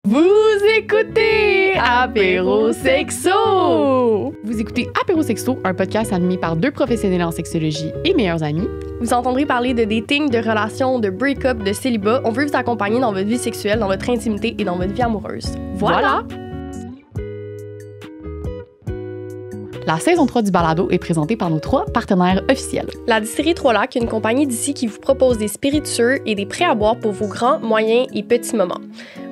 Vous écoutez Apéro Sexo! Vous écoutez Apéro Sexo, un podcast animé par deux professionnels en sexologie et meilleurs amis. Vous entendrez parler de dating, de relations, de break-up, de célibat. On veut vous accompagner dans votre vie sexuelle, dans votre intimité et dans votre vie amoureuse. Voilà! La saison 3 du balado est présentée par nos trois partenaires officiels. La distillerie Trois-Lacs, une compagnie d'ici qui vous propose des spiritueux et des prêts à boire pour vos grands, moyens et petits moments.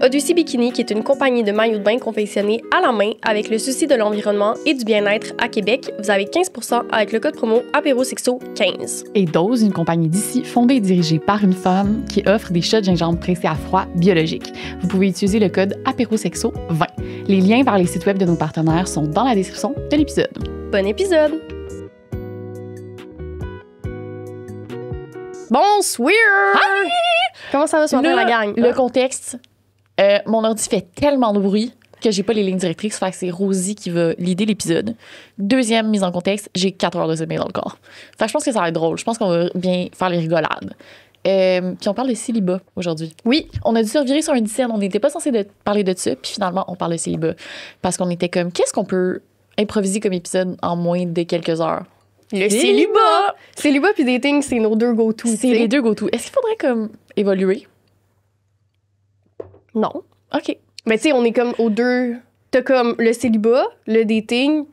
Odyssey Bikini, qui est une compagnie de maillots de bain confectionnés à la main avec le souci de l'environnement et du bien-être à Québec. Vous avez 15% avec le code promo APEROSEXO15. Et Dose, une compagnie d'ici fondée et dirigée par une femme qui offre des shots de gingembre pressés à froid biologiques. Vous pouvez utiliser le code APEROSEXO20. Les liens vers les sites web de nos partenaires sont dans la description de l'épisode. Bon épisode! Bonsoir! Hi! Comment ça va ce matin, la gang? Le contexte, mon ordi fait tellement de bruit que j'ai pas les lignes directrices, fait que c'est Rosie qui va leader l'épisode. Deuxième mise en contexte, j'ai 4 heures de sommeil dans le corps. Fait que je pense que ça va être drôle. Je pense qu'on va bien faire les rigolades. Puis on parle de célibat aujourd'hui. Oui. On a dû se revirer sur une scène. On n'était pas censé parler de ça. Puis finalement, on parle de célibat. Parce qu'on était comme, qu'est-ce qu'on peut improviser comme épisode en moins de quelques heures? Le célibat! Célibat puis dating, c'est nos deux go-to. C'est les deux go-to. Est-ce qu'il faudrait comme évoluer? Non. OK. Mais tu sais, on est comme aux deux. T'as comme le célibat, le dating,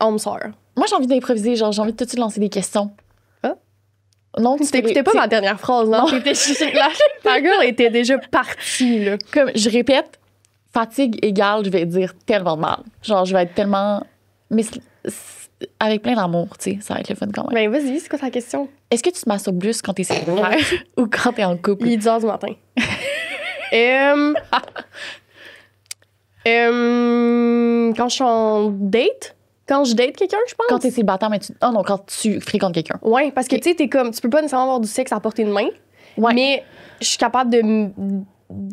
homme-sœur. Moi, j'ai envie d'improviser. Genre, j'ai envie de tout de suite lancer des questions. Ah? Non, tu t'écoutais pas ma dernière phrase, non? La gueule était déjà partie, là. Comme je répète, fatigue égale, je vais dire tellement de mal. Genre, je vais être tellement. Mais avec plein d'amour, tu sais, ça va être le fun quand même. Ben, vas-y, c'est quoi ta question? Est-ce que tu te masturbes plus quand t'es célibataire ou quand t'es en couple? Il est 10 heures du matin. Quand je suis en date, quand je date quelqu'un, je pense. Quand t'es célibataire, mais oh non, quand tu fréquentes quelqu'un. Ouais, parce que tu sais, t'es comme, tu peux pas nécessairement avoir du sexe à portée de main, Ouais. mais je suis capable de.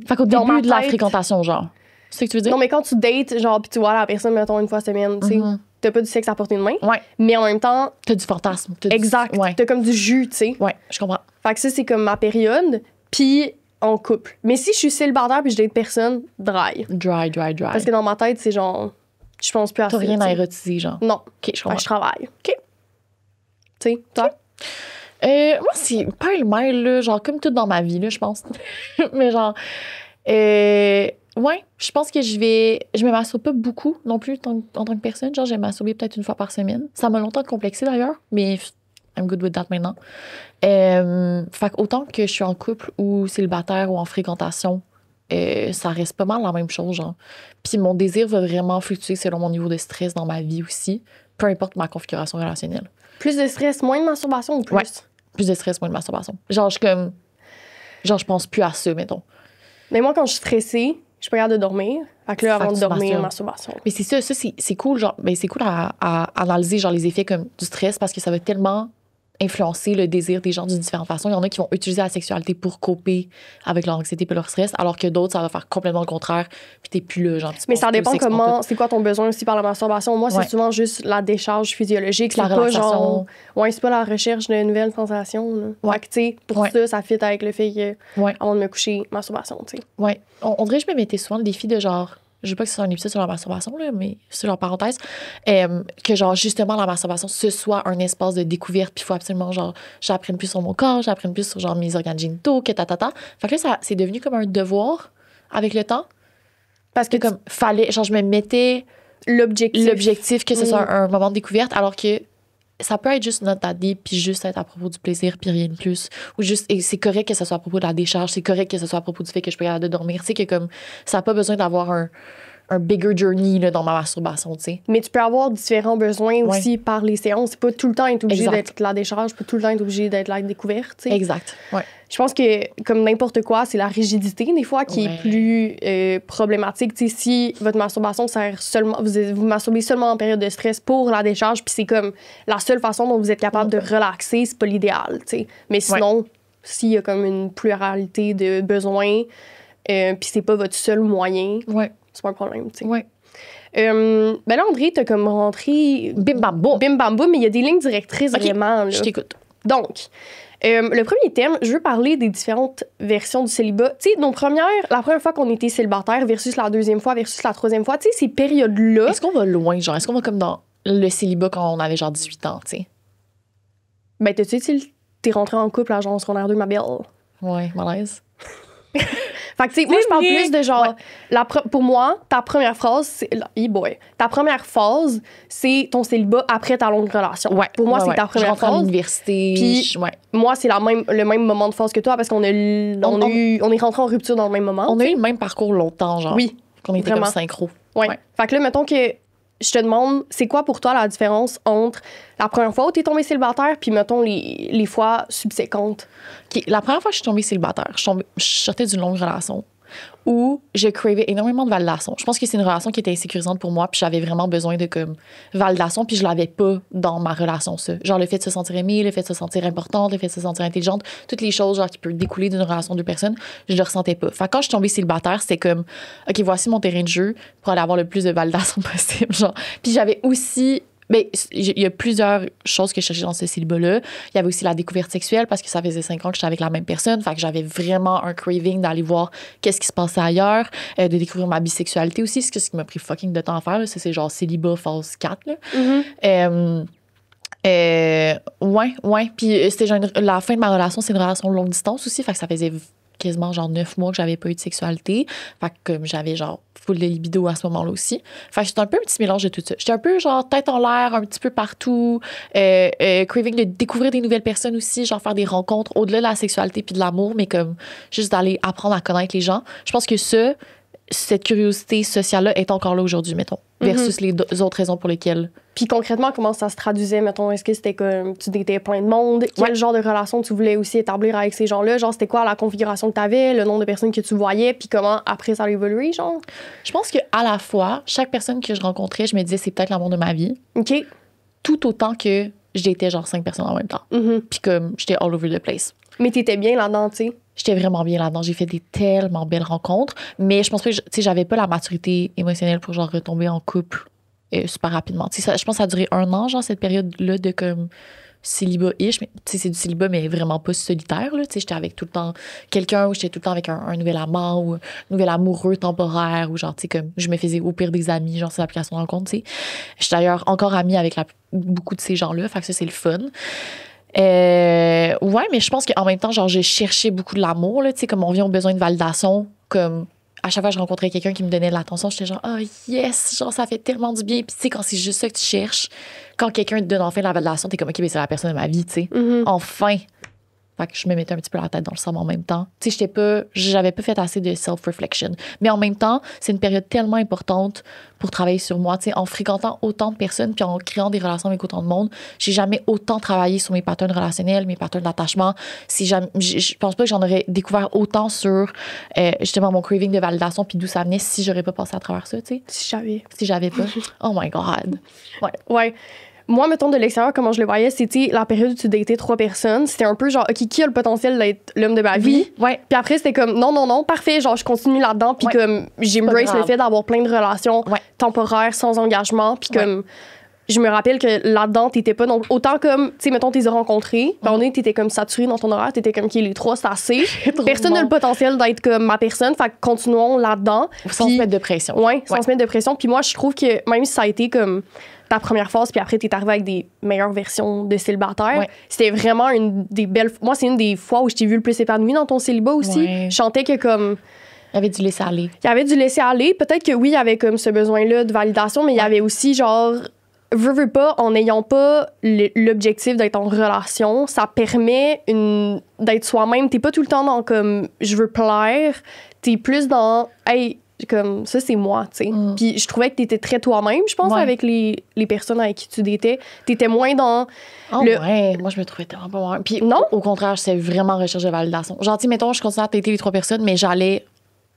Fait qu'au dans ma début de la tête- fréquentation, genre. C'est ce que tu veux dire? Non, mais quand tu dates, genre, pis tu vois la personne, mettons, une fois semaine, tu sais, t'as pas du sexe à portée de main, Ouais. mais en même temps, T'as du fantasme. exact, Ouais. t'as comme du jus, tu sais. Ouais, je comprends. Fait que ça, c'est comme ma période, puis en couple. Mais si je suis célibataire puis je date personne, dry. Dry. Parce que dans ma tête, c'est genre, je pense plus à ça. T'as rien à t'sais. érotiser, genre. Non. OK, je Fait que comprends. je travaille. OK. Tu sais, toi? Moi, c'est pas le mêle, là, genre, comme tout dans ma vie, là, je pense. Mais genre, ouais, je pense que je me masturbe pas beaucoup non plus en tant que personne. Genre, je vais me masturber peut-être une fois par semaine. Ça m'a longtemps complexé d'ailleurs, mais I'm good with that maintenant. Fait qu'autant que je suis en couple ou célibataire ou en fréquentation, ça reste pas mal la même chose, genre. Puis mon désir va vraiment fluctuer selon mon niveau de stress dans ma vie aussi, peu importe ma configuration relationnelle. Plus de stress, moins de masturbation ou plus? Ouais. Plus de stress, moins de masturbation. Genre, je pense plus à ça, mettons. Mais moi, quand je suis stressée, je suis pas capable de dormir. Fait que là, Fait avant que de tu dormir, masturbes. masturbation. Mais c'est ça, c'est cool, genre, ben c'est cool à analyser, genre, les effets comme du stress parce que ça va tellement influencer le désir des gens d'une différente façon. Il y en a qui vont utiliser la sexualité pour coper avec leur anxiété et leur stress, alors que d'autres, ça va faire complètement le contraire, puis t'es plus là, genre. Mais ça dépend comment, c'est quoi ton besoin aussi par la masturbation. Moi, c'est Ouais. souvent juste la décharge physiologique. La C'est pas relaxation. genre. Ouais, c'est pas la recherche de nouvelles sensations. Là. Ouais. Fait que, tu sais, pour Ouais. ça fit avec le fait que, Ouais. avant de me coucher, masturbation, tu sais. Ouais. On dirait que je me mettais souvent le défi de genre, je veux pas que ce soit un épisode sur la masturbation, là, mais c'est genre parenthèse, que genre, justement, la masturbation, ce soit un espace de découverte, puis il faut absolument, genre, j'apprenne plus sur mon corps, j'apprenne plus sur, genre, mes organes génitaux, que tatata. Fait que là, c'est devenu comme un devoir avec le temps. Parce que, Comme, fallait, genre, je me mettais l'objectif que ce soit un moment de découverte, alors que ça peut être juste notre idée, puis juste être à propos du plaisir, puis rien de plus. Ou juste, et c'est correct que ce soit à propos de la décharge, c'est correct que ce soit à propos du fait que je peux regarder de dormir. Tu sais, que comme, ça n'a pas besoin d'avoir un bigger journey là, dans ma masturbation, tu sais. Mais tu peux avoir différents besoins aussi par les séances. C'est pas tout le temps être obligé Exact. d'être la décharge, pas tout le temps être obligé d'être la découverte, tu sais. Exact. Ouais. Je pense que, comme n'importe quoi, c'est la rigidité, des fois, qui Ouais. est plus problématique. Tu sais, si votre masturbation sert seulement... Vous masturbez seulement en période de stress pour la décharge, puis c'est comme la seule façon dont vous êtes capable de relaxer, c'est pas l'idéal, tu sais. Mais sinon, s'il y a comme une pluralité de besoins, puis c'est pas votre seul moyen, Ouais. c'est pas un problème, tu sais. Ouais. Ben là, André, t'as comme rentré... Bim bam boum. Bim bam boum, mais il y a des lignes directrices, Ok, vraiment, là. Je t'écoute. Donc, le premier thème, je veux parler des différentes versions du célibat. Tu sais, la première fois qu'on était célibataire versus la deuxième fois versus la troisième fois, tu sais, ces périodes-là... Est-ce qu'on va loin, genre? Est-ce qu'on va comme dans le célibat quand on avait genre 18 ans, tu sais? Ben, tu sais, t'es rentrée en couple à genre secondaire 2, ma belle. Ouais, malaise. Fait que, tu sais, moi, je parle plus de genre. Pour moi, ta première phase, ta première phase, c'est ton célibat après ta longue relation. Ouais, pour moi, c'est ta première phase. À l'université. Puis, moi, c'est le même moment de phase que toi parce qu'on est rentré en rupture dans le même moment. On a eu le même parcours longtemps, genre. Oui. Qu'on était vraiment. Comme synchro. Ouais. Fait que là, mettons que je te demande, c'est quoi pour toi la différence entre la première fois où t'es tombée célibataire puis, mettons, les fois subséquentes? Okay. La première fois que je suis tombée célibataire, je sortais d'une longue relation où je cravais énormément de validation. Je pense que c'est une relation qui était insécurisante pour moi puis j'avais vraiment besoin de comme validation puis je l'avais pas dans ma relation, ça. Genre le fait de se sentir aimée, le fait de se sentir importante, le fait de se sentir intelligente, toutes les choses genre qui peuvent découler d'une relation de deux personnes, je le ressentais pas. Fait que quand je suis tombée célibataire, c'était comme OK, voici mon terrain de jeu pour aller avoir le plus de validation possible, genre. Puis j'avais aussi il y a plusieurs choses que je cherchais dans ce célibat-là. Il y avait aussi la découverte sexuelle parce que ça faisait 5 ans que j'étais avec la même personne. Fait que j'avais vraiment un craving d'aller voir qu'est-ce qui se passait ailleurs, de découvrir ma bisexualité aussi, ce qui m'a pris fucking de temps à faire. Là. C'est genre célibat phase 4. Là. Ouais. Puis c'était genre la fin de ma relation, c'est une relation longue distance aussi. Fait que ça faisait quasiment genre 9 mois que j'avais pas eu de sexualité. Fait que comme j'avais genre full de libido à ce moment-là aussi. Fait que c'était un peu un petit mélange de tout ça. J'étais un peu genre tête en l'air, un petit peu partout. Craving de découvrir des nouvelles personnes aussi, genre faire des rencontres au-delà de la sexualité puis de l'amour, mais comme juste d'aller apprendre à connaître les gens. Je pense que cette curiosité sociale-là est encore là aujourd'hui, mettons, versus les autres raisons pour lesquelles. Puis concrètement, comment ça se traduisait, mettons? Est-ce que c'était comme tu datais plein de monde? Quel genre de relation tu voulais aussi établir avec ces gens-là? Genre, c'était quoi la configuration que tu avais, le nombre de personnes que tu voyais, puis comment après ça a évolué, genre? Je pense qu'à la fois, chaque personne que je rencontrais, je me disais c'est peut-être l'amour de ma vie. OK. Tout autant que j'étais genre 5 personnes en même temps. Puis comme j'étais all over the place. Mais t'étais bien là-dedans, tu sais? J'étais vraiment bien là-dedans. J'ai fait des tellement belles rencontres. Mais je pense pas que j'avais pas la maturité émotionnelle pour genre retomber en couple super rapidement. Je pense que ça a duré 1 an, genre, cette période-là de comme célibat-ish. Mais c'est du célibat, mais vraiment pas solitaire. Là. J'étais avec tout le temps quelqu'un ou j'étais tout le temps avec un nouvel amant ou un nouvel amoureux temporaire ou genre, tu sais, comme je me faisais au pire des amis, genre, c'est l'application de rencontre, tu sais. Je suis d'ailleurs encore amie avec beaucoup de ces gens-là. Fait que ça, c'est le fun. Ouais, mais je pense qu'en même temps, genre, j'ai cherché beaucoup de l'amour, là, tu sais, comme on vient au besoin de validation, comme à chaque fois que je rencontrais quelqu'un qui me donnait de l'attention, j'étais genre, oh yes, genre, ça fait tellement du bien. Puis, tu sais, quand c'est juste ça que tu cherches, quand quelqu'un te donne enfin de la validation, t'es comme, OK, mais c'est la personne de ma vie, tu sais. Enfin. Fait que je me mettais un petit peu la tête dans le sable en même temps. Tu sais, j'avais pas fait assez de self-reflection. Mais en même temps, c'est une période tellement importante pour travailler sur moi. Tu sais, en fréquentant autant de personnes puis en créant des relations avec autant de monde, j'ai jamais autant travaillé sur mes patterns relationnels, mes patterns d'attachement. Je pense pas que j'en aurais découvert autant sur justement mon craving de validation puis d'où ça venait si j'aurais pas passé à travers ça, tu sais. Si j'avais pas. Oh my God. Ouais. Moi, mettons, de l'extérieur, comment je le voyais, c'était la période où tu datais 3 personnes. C'était un peu genre, OK, qui a le potentiel d'être l'homme de ma vie? Ouais. Puis après, c'était comme, non, parfait, genre, je continue là-dedans. Puis comme, j'embrace le fait d'avoir plein de relations temporaires, sans engagement. Puis comme, je me rappelle que là-dedans, t'étais pas non. Autant comme, tu sais, mettons, t'es rencontrés. Puis on est, t'étais comme saturé dans ton horaire. T'étais comme, OK, les 3, c'est assez. Personne n'a le potentiel d'être comme ma personne. Fait que continuons là-dedans. Sans se mettre de pression. Ouais, sans se mettre de pression. Puis moi, je trouve que même si ça a été comme ta première phase, puis après, t'es arrivé avec des meilleures versions de célibataire. C'était vraiment une des belles... Moi, c'est une des fois où je t'ai vu le plus épanoui dans ton célibat aussi. Je sentais que comme... Il y avait du laisser aller. Il y avait du laisser aller. Peut-être que oui, il y avait comme ce besoin-là de validation, mais il y avait aussi genre... Veux pas, en n'ayant pas l'objectif d'être en relation, ça permet d'être soi-même. T'es pas tout le temps dans comme je veux plaire. T'es plus dans hey, comme ça, c'est moi, tu sais. Puis je trouvais que t'étais très toi-même, je pense, avec les personnes avec qui tu datais. T'étais moins dans. Ouais, moi, je me trouvais tellement pas moins. Puis non, au contraire, c'est vraiment recherche de validation. Genre, tu sais, mettons, je continuais à dater les 3 personnes, mais j'allais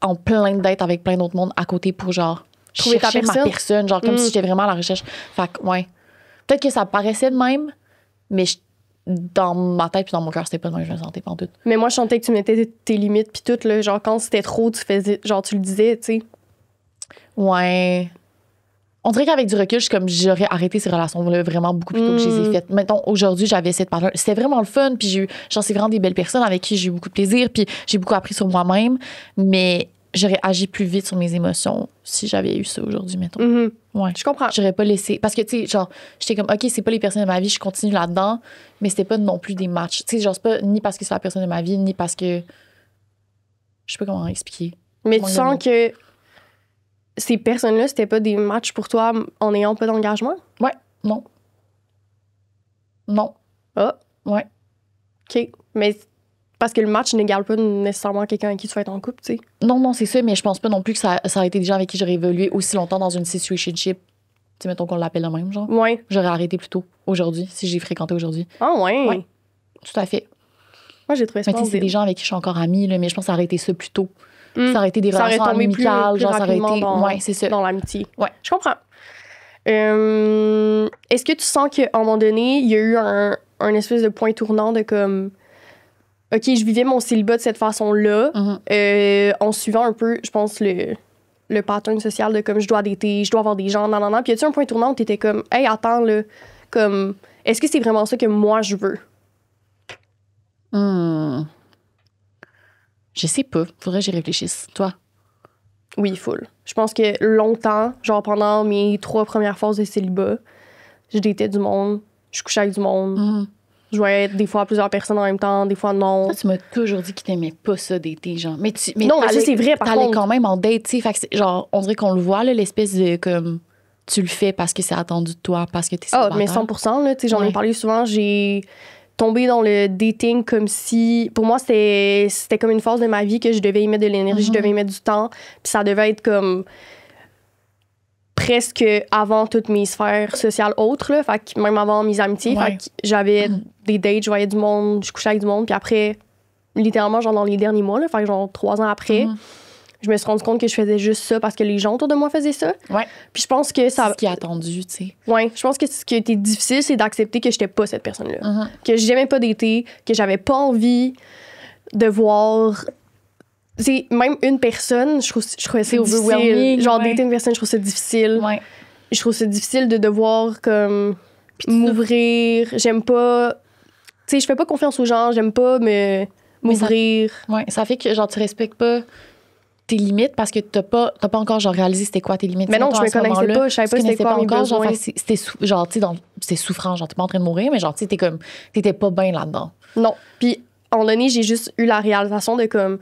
en plein de dates avec plein d'autres mondes à côté pour genre. Trouver ta personne. Ma personne, genre comme si j'étais vraiment à la recherche. Fait que, ouais. Peut-être que ça paraissait de même, mais dans ma tête puis dans mon cœur, c'était pas de même, je me sentais pas en tout. Mais moi, je sentais que tu mettais tes limites puis tout, là. Genre, quand c'était trop, tu le disais, tu sais. Ouais. On dirait qu'avec du recul, je suis comme, j'aurais arrêté ces relations-là vraiment beaucoup plus tôt que je les ai faites. Mettons, aujourd'hui, j'avais cette partenaire. C'était vraiment le fun, puis c'est vraiment des belles personnes avec qui j'ai eu beaucoup de plaisir, puis j'ai beaucoup appris sur moi-même, mais j'aurais agi plus vite sur mes émotions si j'avais eu ça aujourd'hui, mettons. Ouais. Je comprends. J'aurais pas laissé. Parce que, tu sais, genre, j'étais comme, OK, c'est pas les personnes de ma vie, je continue là-dedans, mais c'était pas non plus des matchs. Tu sais, genre, c'est pas ni parce que c'est la personne de ma vie, ni parce que. Je sais pas comment expliquer. Mais tu sens que ces personnes-là, c'était pas des matchs pour toi en n'ayant pas d'engagement? Ouais, non. Non. Ah. Ouais. OK. Mais parce que le match n'égale pas nécessairement quelqu'un avec qui tu vas être en couple, tu sais. Non, c'est ça, mais je pense pas non plus que ça aurait été des gens avec qui j'aurais évolué aussi longtemps dans une situationship. Tu sais, mettons qu'on l'appelle le même, genre. Ouais. J'aurais arrêté plus tôt, aujourd'hui, si j'ai fréquenté aujourd'hui. Ah, ouais. Ouais. Tout à fait. Moi, j'ai trouvé ça. Mais tu sais, c'est des gens avec qui je suis encore amie, là, mais je pense que ça aurait été ça plus tôt. Ça aurait été des Ça aurait relations tombé amicales, plus genre, ça aurait été. dans, Ouais, c'est ça. dans l'amitié. Ouais. Je comprends. Est-ce que tu sens qu'à un moment donné, il y a eu un espèce de point tournant de comme. OK, je vivais mon célibat de cette façon-là, en suivant un peu, je pense, le pattern social de comme je dois dater, je dois avoir des gens, nan. Puis y a-tu un point tournant où t'étais comme, hey, attends, là, comme, est-ce que c'est vraiment ça que moi je veux? Je sais pas. Faudrait que j'y réfléchisse. Toi? Oui, full. Je pense que longtemps, genre pendant mes 3 premières phases de célibat, je datais du monde, je couchais avec du monde. Je voyais des fois plusieurs personnes en même temps, des fois non. Toi, tu m'as toujours dit que t'aimais pas ça, dater, genre. Mais non, mais ça, c'est vrai, par t'allais contre. quand même en date, tu sais. Fait que genre, on dirait qu'on le voit, là, l'espèce de, comme, tu le fais parce que c'est attendu de toi, parce que t'es célibataire. Mais 100%, là, tu sais, j'en ai parlé souvent, j'ai tombé dans le dating comme si... Pour moi, c'était comme une phase de ma vie que je devais y mettre de l'énergie, je devais y mettre du temps, puis ça devait être comme presque avant toutes mes sphères sociales autres, là, fait que même avant mes amitiés, fait que j'avais des dates, je voyais du monde, je couchais avec du monde, puis après, littéralement, genre dans les derniers mois, là, fait que genre 3 ans après, je me suis rendu compte que je faisais juste ça parce que les gens autour de moi faisaient ça. Ouais. Puis je pense que ça... C'est ce qui est attendu, tu sais. Ouais, je pense que ce qui a été difficile, c'est d'accepter que j'étais pas cette personne-là. Que j'aimais pas dater, que j'avais pas envie de voir... C'est même une personne, je trouvais ça difficile. Genre, dater une personne, je trouve ça difficile. Ouais. Je trouve ça difficile de devoir, comme, m'ouvrir. J'aime pas... Tu sais, je fais pas confiance aux gens, j'aime pas m'ouvrir. Ouais, ça fait que, genre, tu respectes pas tes limites parce que t'as pas encore genre réalisé c'était quoi tes limites. Mais non, je me connaissais pas, je savais pas c'était quoi mes besoins. C'était genre, tu sais, c'est souffrant, genre t'es pas en train de mourir, mais genre, tu sais, t'étais pas bien là-dedans. Non. Puis, à un moment donné, j'ai juste eu la réalisation de comme,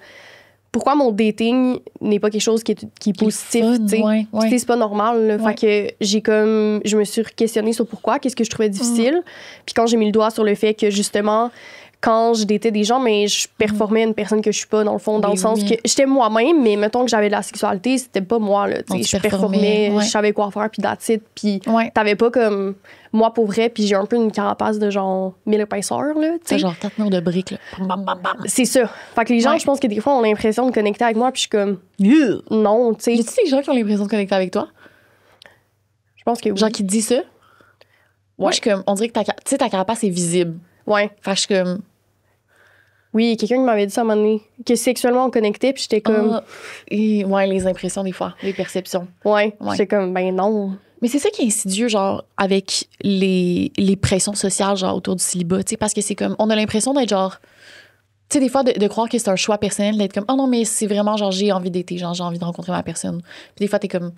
pourquoi mon dating n'est pas quelque chose qui est positif, tu sais. Ouais. C'est pas normal, là. Fait que je me suis questionnée sur pourquoi, qu'est-ce que je trouvais difficile. Puis quand j'ai mis le doigt sur le fait que, justement, quand je datais des gens, mais je performais une personne que je suis pas, dans le fond, dans le sens que j'étais moi-même, mais mettons que j'avais de la sexualité, c'était pas moi, là. Je performais, je savais quoi faire, puis that's it. Puis t'avais pas comme moi pour vrai, puis j'ai un peu une carapace de genre 1000 épaisseurs, là. C'est genre 4 murs de briques, là. Bam, bam, bam. C'est ça. Fait que les gens, je pense que des fois, ont l'impression de connecter avec moi, puis je suis comme. Non, tu sais. Y a-tu des gens qui ont l'impression de connecter avec toi? Je pense que oui. Genre qui te disent ça? Moi, je suis comme, on dirait que ta carapace est visible. Ouais. Fait que je suis comme. Oui, quelqu'un qui m'avait dit ça à un moment donné, que sexuellement on connectait, puis j'étais comme... Ouais, les impressions des fois, les perceptions. Ouais. J'étais comme, ben non. Mais c'est ça qui est insidieux, genre, avec les pressions sociales, genre, autour du célibat, tu sais, parce que c'est comme, on a l'impression d'être genre... Tu sais, des fois, de croire que c'est un choix personnel, d'être comme, oh non, mais c'est vraiment, genre, j'ai envie d'être, genre, j'ai envie de rencontrer ma personne. Puis des fois, t'es comme...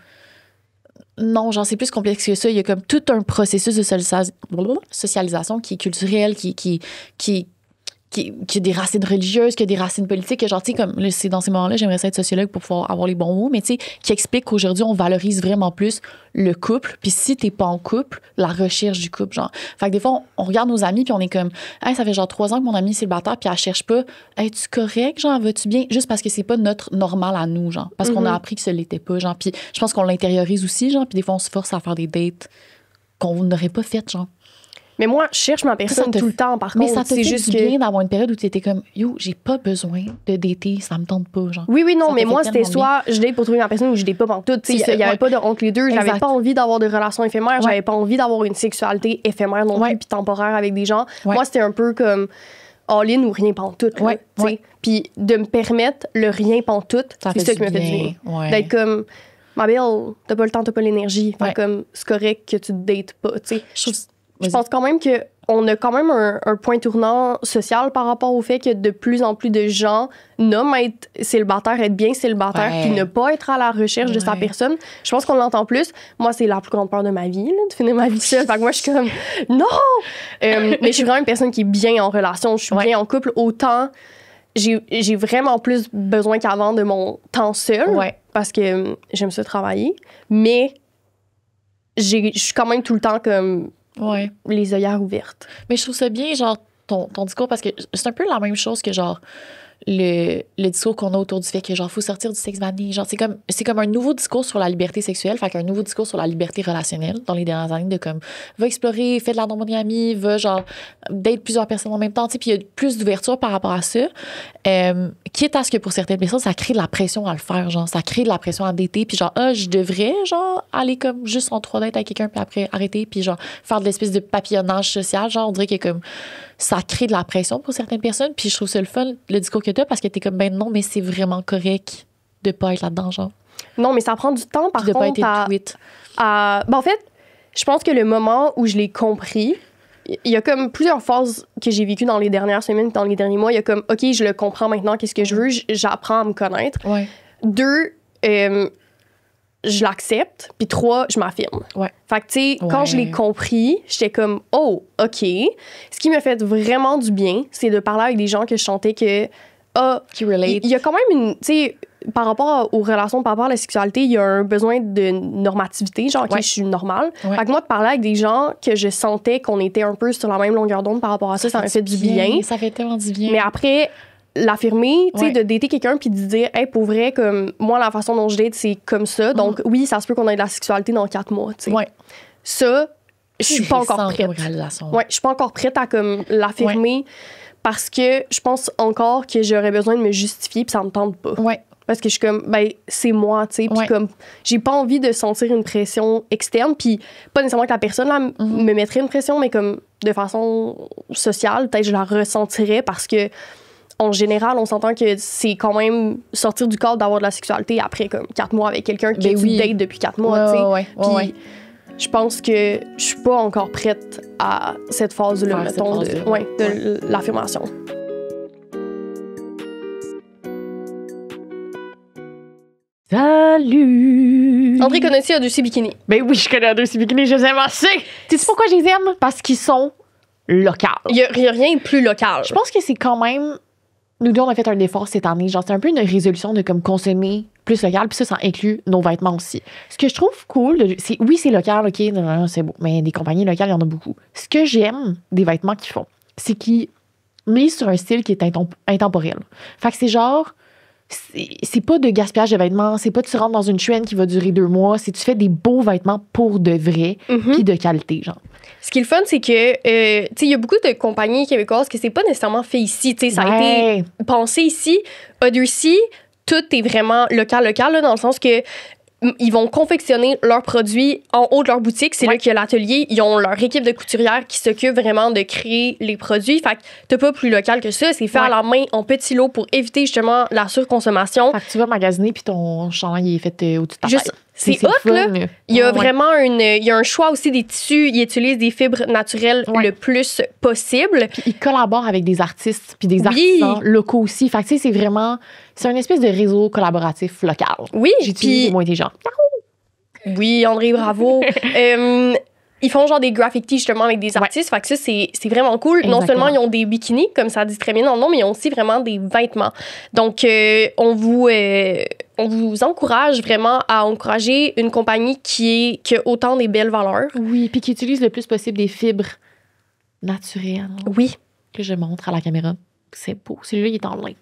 Non, genre, c'est plus complexe que ça. Il y a comme tout un processus de socialisation qui est culturel, qui a des racines religieuses, qui a des racines politiques, que genre, tu sais, comme, là, c'est dans ces moments-là, j'aimerais ça être sociologue pour pouvoir avoir les bons mots, mais tu sais, qui explique qu'aujourd'hui, on valorise vraiment plus le couple, puis si t'es pas en couple, la recherche du couple, genre. Fait que des fois, on regarde nos amis, puis on est comme, hey, ça fait genre 3 ans que mon amie est célibataire, puis elle cherche pas, es-tu correct, genre, vas-tu bien? Juste parce que c'est pas notre normal à nous, genre. Parce qu'on a appris que ce l'était pas, genre. Puis je pense qu'on l'intériorise aussi, genre, puis des fois, on se force à faire des dates qu'on n'aurait pas faites, genre. Mais moi, je cherche ma personne tout le temps, par contre. Mais ça te fait juste bien d'avoir une période où tu étais comme, yo, j'ai pas besoin de dater, ça me tente pas, genre. Oui, non, mais moi, c'était soit je date pour trouver ma personne ou je date pas pantoute. Il y avait pas de entre les deux. J'avais pas envie d'avoir de relations éphémères. J'avais pas envie d'avoir une sexualité éphémère non plus, puis temporaire avec des gens. Moi, c'était un peu comme all-in ou rien pantoute. Puis de me permettre le rien pantoute, c'est ça qui me fait du bien. D'être comme... ma belle, t'as pas le temps, t'as pas l'énergie. Fait Ouais. comme, c'est correct que tu te dates pas, tu sais. Je Vas-y. pense quand même qu'on a quand même un point tournant social par rapport au fait que de plus en plus de gens nomment être célibataire, être bien célibataire, Ouais. puis ne pas être à la recherche de sa Ouais. personne. Je pense qu'on l'entend plus. Moi, c'est la plus grande peur de ma vie, là, de finir ma vie seule. Fait que moi, je suis comme, non! Mais je suis vraiment une personne qui est bien en relation. Je suis Ouais. bien en couple. Autant, j'ai vraiment plus besoin qu'avant de mon temps seul. Ouais. Parce que j'aime ça travailler. Mais je suis quand même tout le temps comme Ouais. les œillères ouvertes. Mais je trouve ça bien, genre, ton discours, parce que c'est un peu la même chose que, genre, le discours qu'on a autour du fait que, genre, faut sortir du sexe vanille. Genre, c'est comme un nouveau discours sur la liberté sexuelle, fait qu'un nouveau discours sur la liberté relationnelle dans les dernières années, de comme, va explorer, fais de la non-monogamie, va, genre, date plusieurs personnes en même temps, tu sais, puis il y a plus d'ouverture par rapport à ça. Quitte à ce que pour certaines personnes, ça crée de la pression à le faire, genre, ça crée de la pression à dater, puis genre, je devrais, genre, aller comme juste en 3 dates avec quelqu'un, puis après arrêter, puis genre, faire de l'espèce de papillonnage social, genre, on dirait que comme, ça crée de la pression pour certaines personnes, puis je trouve ça le fun, le discours que t'as, parce que t'es comme, ben non, mais c'est vraiment correct de pas être là-dedans, genre, Non, mais ça prend du temps, par puis de pas être contre, tweet. Ben, en fait, je pense que le moment où je l'ai compris, il y a comme plusieurs phases que j'ai vécues dans les dernières semaines, dans les derniers mois. Il y a comme, OK, je le comprends maintenant, qu'est-ce que je veux, j'apprends à me connaître. Ouais. 2, je l'accepte. Puis 3, je m'affirme. Ouais. Fait que, tu sais, quand Ouais. je l'ai compris, j'étais comme, oh, OK. Ce qui m'a fait vraiment du bien, c'est de parler avec des gens que je sentais que, Qui relate. il y a quand même une, tu sais, par rapport aux relations, par rapport à la sexualité, il y a un besoin de normativité, genre, OK, Ouais. je suis normale. Ouais. Fait que moi, de parler avec des gens que je sentais qu'on était un peu sur la même longueur d'onde par rapport à ça m'a fait du bien. Ça fait tellement du bien. Mais après, l'affirmer, tu sais, Ouais. de dater quelqu'un puis de dire, hey, pour vrai, comme, moi, la façon dont je date, c'est comme ça. Donc, oui, ça se peut qu'on ait de la sexualité dans 4 mois, tu sais. Ouais. Ça, je suis pas encore Récent prête. comme réalisation. Ouais, je suis pas encore prête à comme l'affirmer parce que je pense encore que j'aurais besoin de me justifier puis ça me tente pas. Ouais. Parce que je suis comme, ben, c'est moi, tu sais. Puis Ouais. comme, j'ai pas envie de sentir une pression externe. Puis pas nécessairement que la personne là, me mettrait une pression, mais comme de façon sociale, peut-être je la ressentirais parce que, en général, on s'entend que c'est quand même sortir du cadre d'avoir de la sexualité après comme 4 mois avec quelqu'un que Ben tu oui. dates depuis 4 mois, tu sais. Ouais. Puis je pense que je suis pas encore prête à cette phase-là, Faire cette mettons, phase-là. de l'affirmation. Salut! André Conossi a 2 bikini. Ben oui, je connais deux bikini, je les aime assez. Sais-tu pourquoi je les aime? Parce qu'ils sont locaux. Il y a rien de plus local. Je pense que c'est quand même... Nous deux, on a fait un effort cette année. Genre, c'est un peu une résolution de comme consommer plus local. Puis ça inclut nos vêtements aussi. Ce que je trouve cool, c'est oui, c'est local, OK, non, c'est beau. Mais des compagnies locales, il y en a beaucoup. Ce que j'aime des vêtements qu'ils font, c'est qu'ils misent sur un style qui est intemporel. Fait que c'est genre... C'est pas de gaspillage de vêtements, c'est pas tu rentres dans une chaîne qui va durer 2 mois, c'est tu fais des beaux vêtements pour de vrai, puis de qualité, genre. Ce qui est le fun, c'est que, tu sais, il y a beaucoup de compagnies québécoises que c'est pas nécessairement fait ici. Tu sais, ça a été pensé ici. Odyssey, tout est vraiment local, là, dans le sens que ils vont confectionner leurs produits en haut de leur boutique. C'est là qu'il y a l'atelier. Ils ont leur équipe de couturières qui s'occupe vraiment de créer les produits. Fait que t'as pas plus local que ça. C'est fait à la main, en petits lots, pour éviter justement la surconsommation. Fait que tu vas magasiner, puis ton chandail il est fait au-dessus de ta Juste, taille. c'est hot, là. Il y a vraiment il y a un choix aussi des tissus. Ils utilisent des fibres naturelles le plus possible. Puis ils collaborent avec des artistes, puis des artisans locaux aussi. Fait que tu sais, c'est vraiment... C'est un espèce de réseau collaboratif local. Oui, j'utilise les mots intelligents. Oui, André, bravo. Ils font genre des graffitis justement avec des artistes. Fait que ça, c'est vraiment cool. Exactement. Non seulement ils ont des bikinis, comme ça dit très bien dans le nom, mais ils ont aussi vraiment des vêtements. Donc, on vous encourage vraiment à encourager une compagnie qui a autant des belles valeurs. Oui, puis qui utilise le plus possible des fibres naturelles. Oui. Que je montre à la caméra. C'est beau. Celui-là, il est en lin.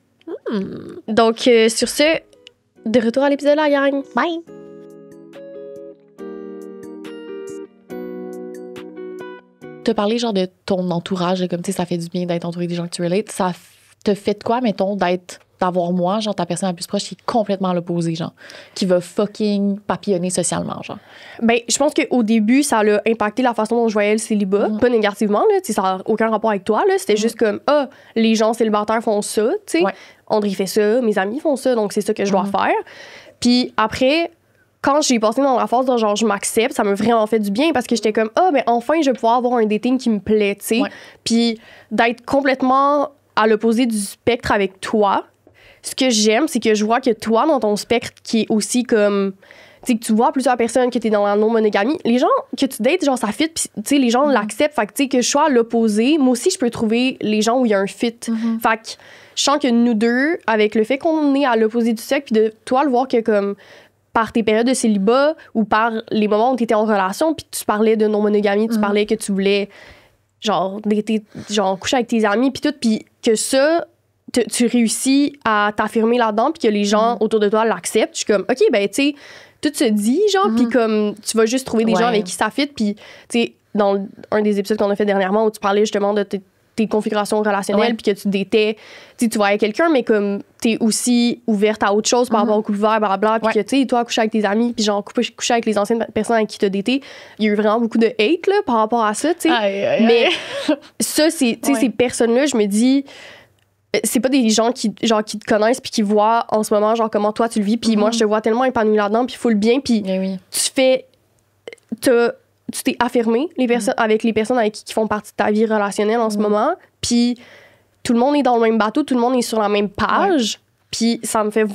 Donc, sur ce, de retour à l'épisode, la gang. Bye! T'as parlé genre de ton entourage, comme tu sais, ça fait du bien d'être entouré des gens que tu relates. Ça te fait de quoi, mettons, d'avoir moi, genre ta personne la plus proche qui est complètement à l'opposé, genre, qui va fucking papillonner socialement, genre? Ben, je pense qu'au début, ça a impacté la façon dont je voyais le célibat. Pas négativement, là. Ça n'a aucun rapport avec toi, là. C'était juste comme, les gens célibataires font ça, tu sais. Ouais. André fait ça, mes amis font ça, donc c'est ça que je dois faire. Puis après, quand j'ai passé dans la phase de genre je m'accepte, ça m'a vraiment fait du bien parce que j'étais comme mais enfin je vais pouvoir avoir un dating qui me plaît, tu sais. Ouais. Puis d'être complètement à l'opposé du spectre avec toi. Ce que j'aime, c'est que je vois que toi dans ton spectre qui est aussi comme tu sais que tu vois plusieurs personnes que t'es dans la non-monogamie, les gens que tu dates genre ça fit, puis tu sais les gens l'acceptent, fait que tu sais que je sois à l'opposé, moi aussi je peux trouver les gens où il y a un fit. Fait que je sens que nous deux avec le fait qu'on est à l'opposé du sexe, puis de toi le voir que comme par tes périodes de célibat ou par les moments où tu étais en relation, puis tu parlais de non-monogamie, tu parlais que tu voulais genre coucher avec tes amis, puis tout, puis que ça, tu réussis à t'affirmer là-dedans, puis que les gens autour de toi l'acceptent. Je suis comme, OK, ben, tu sais, tout se dit, genre, puis comme, tu vas juste trouver des gens avec qui ça fit, puis, tu sais, dans un des épisodes qu'on a fait dernièrement où tu parlais justement de tes configurations relationnelles, puis que tu datais, tu voyais quelqu'un, mais comme t'es aussi ouverte à autre chose par rapport au couple ouvert, blablabla, puis que tu sais, toi, coucher avec tes amis, puis genre, coucher avec les anciennes personnes avec qui t'as daté, il y a eu vraiment beaucoup de hate, là, par rapport à ça, tu sais. Mais ça, c'est, tu sais, ces personnes-là, je me dis, c'est pas des gens qui te connaissent puis qui voient en ce moment, genre, comment toi tu le vis, puis moi, je te vois tellement épanouie là-dedans, puis full bien, puis tu t'es affirmé avec les personnes avec qui font partie de ta vie relationnelle en ce moment, puis tout le monde est dans le même bateau, tout le monde est sur la même page, puis ça me fait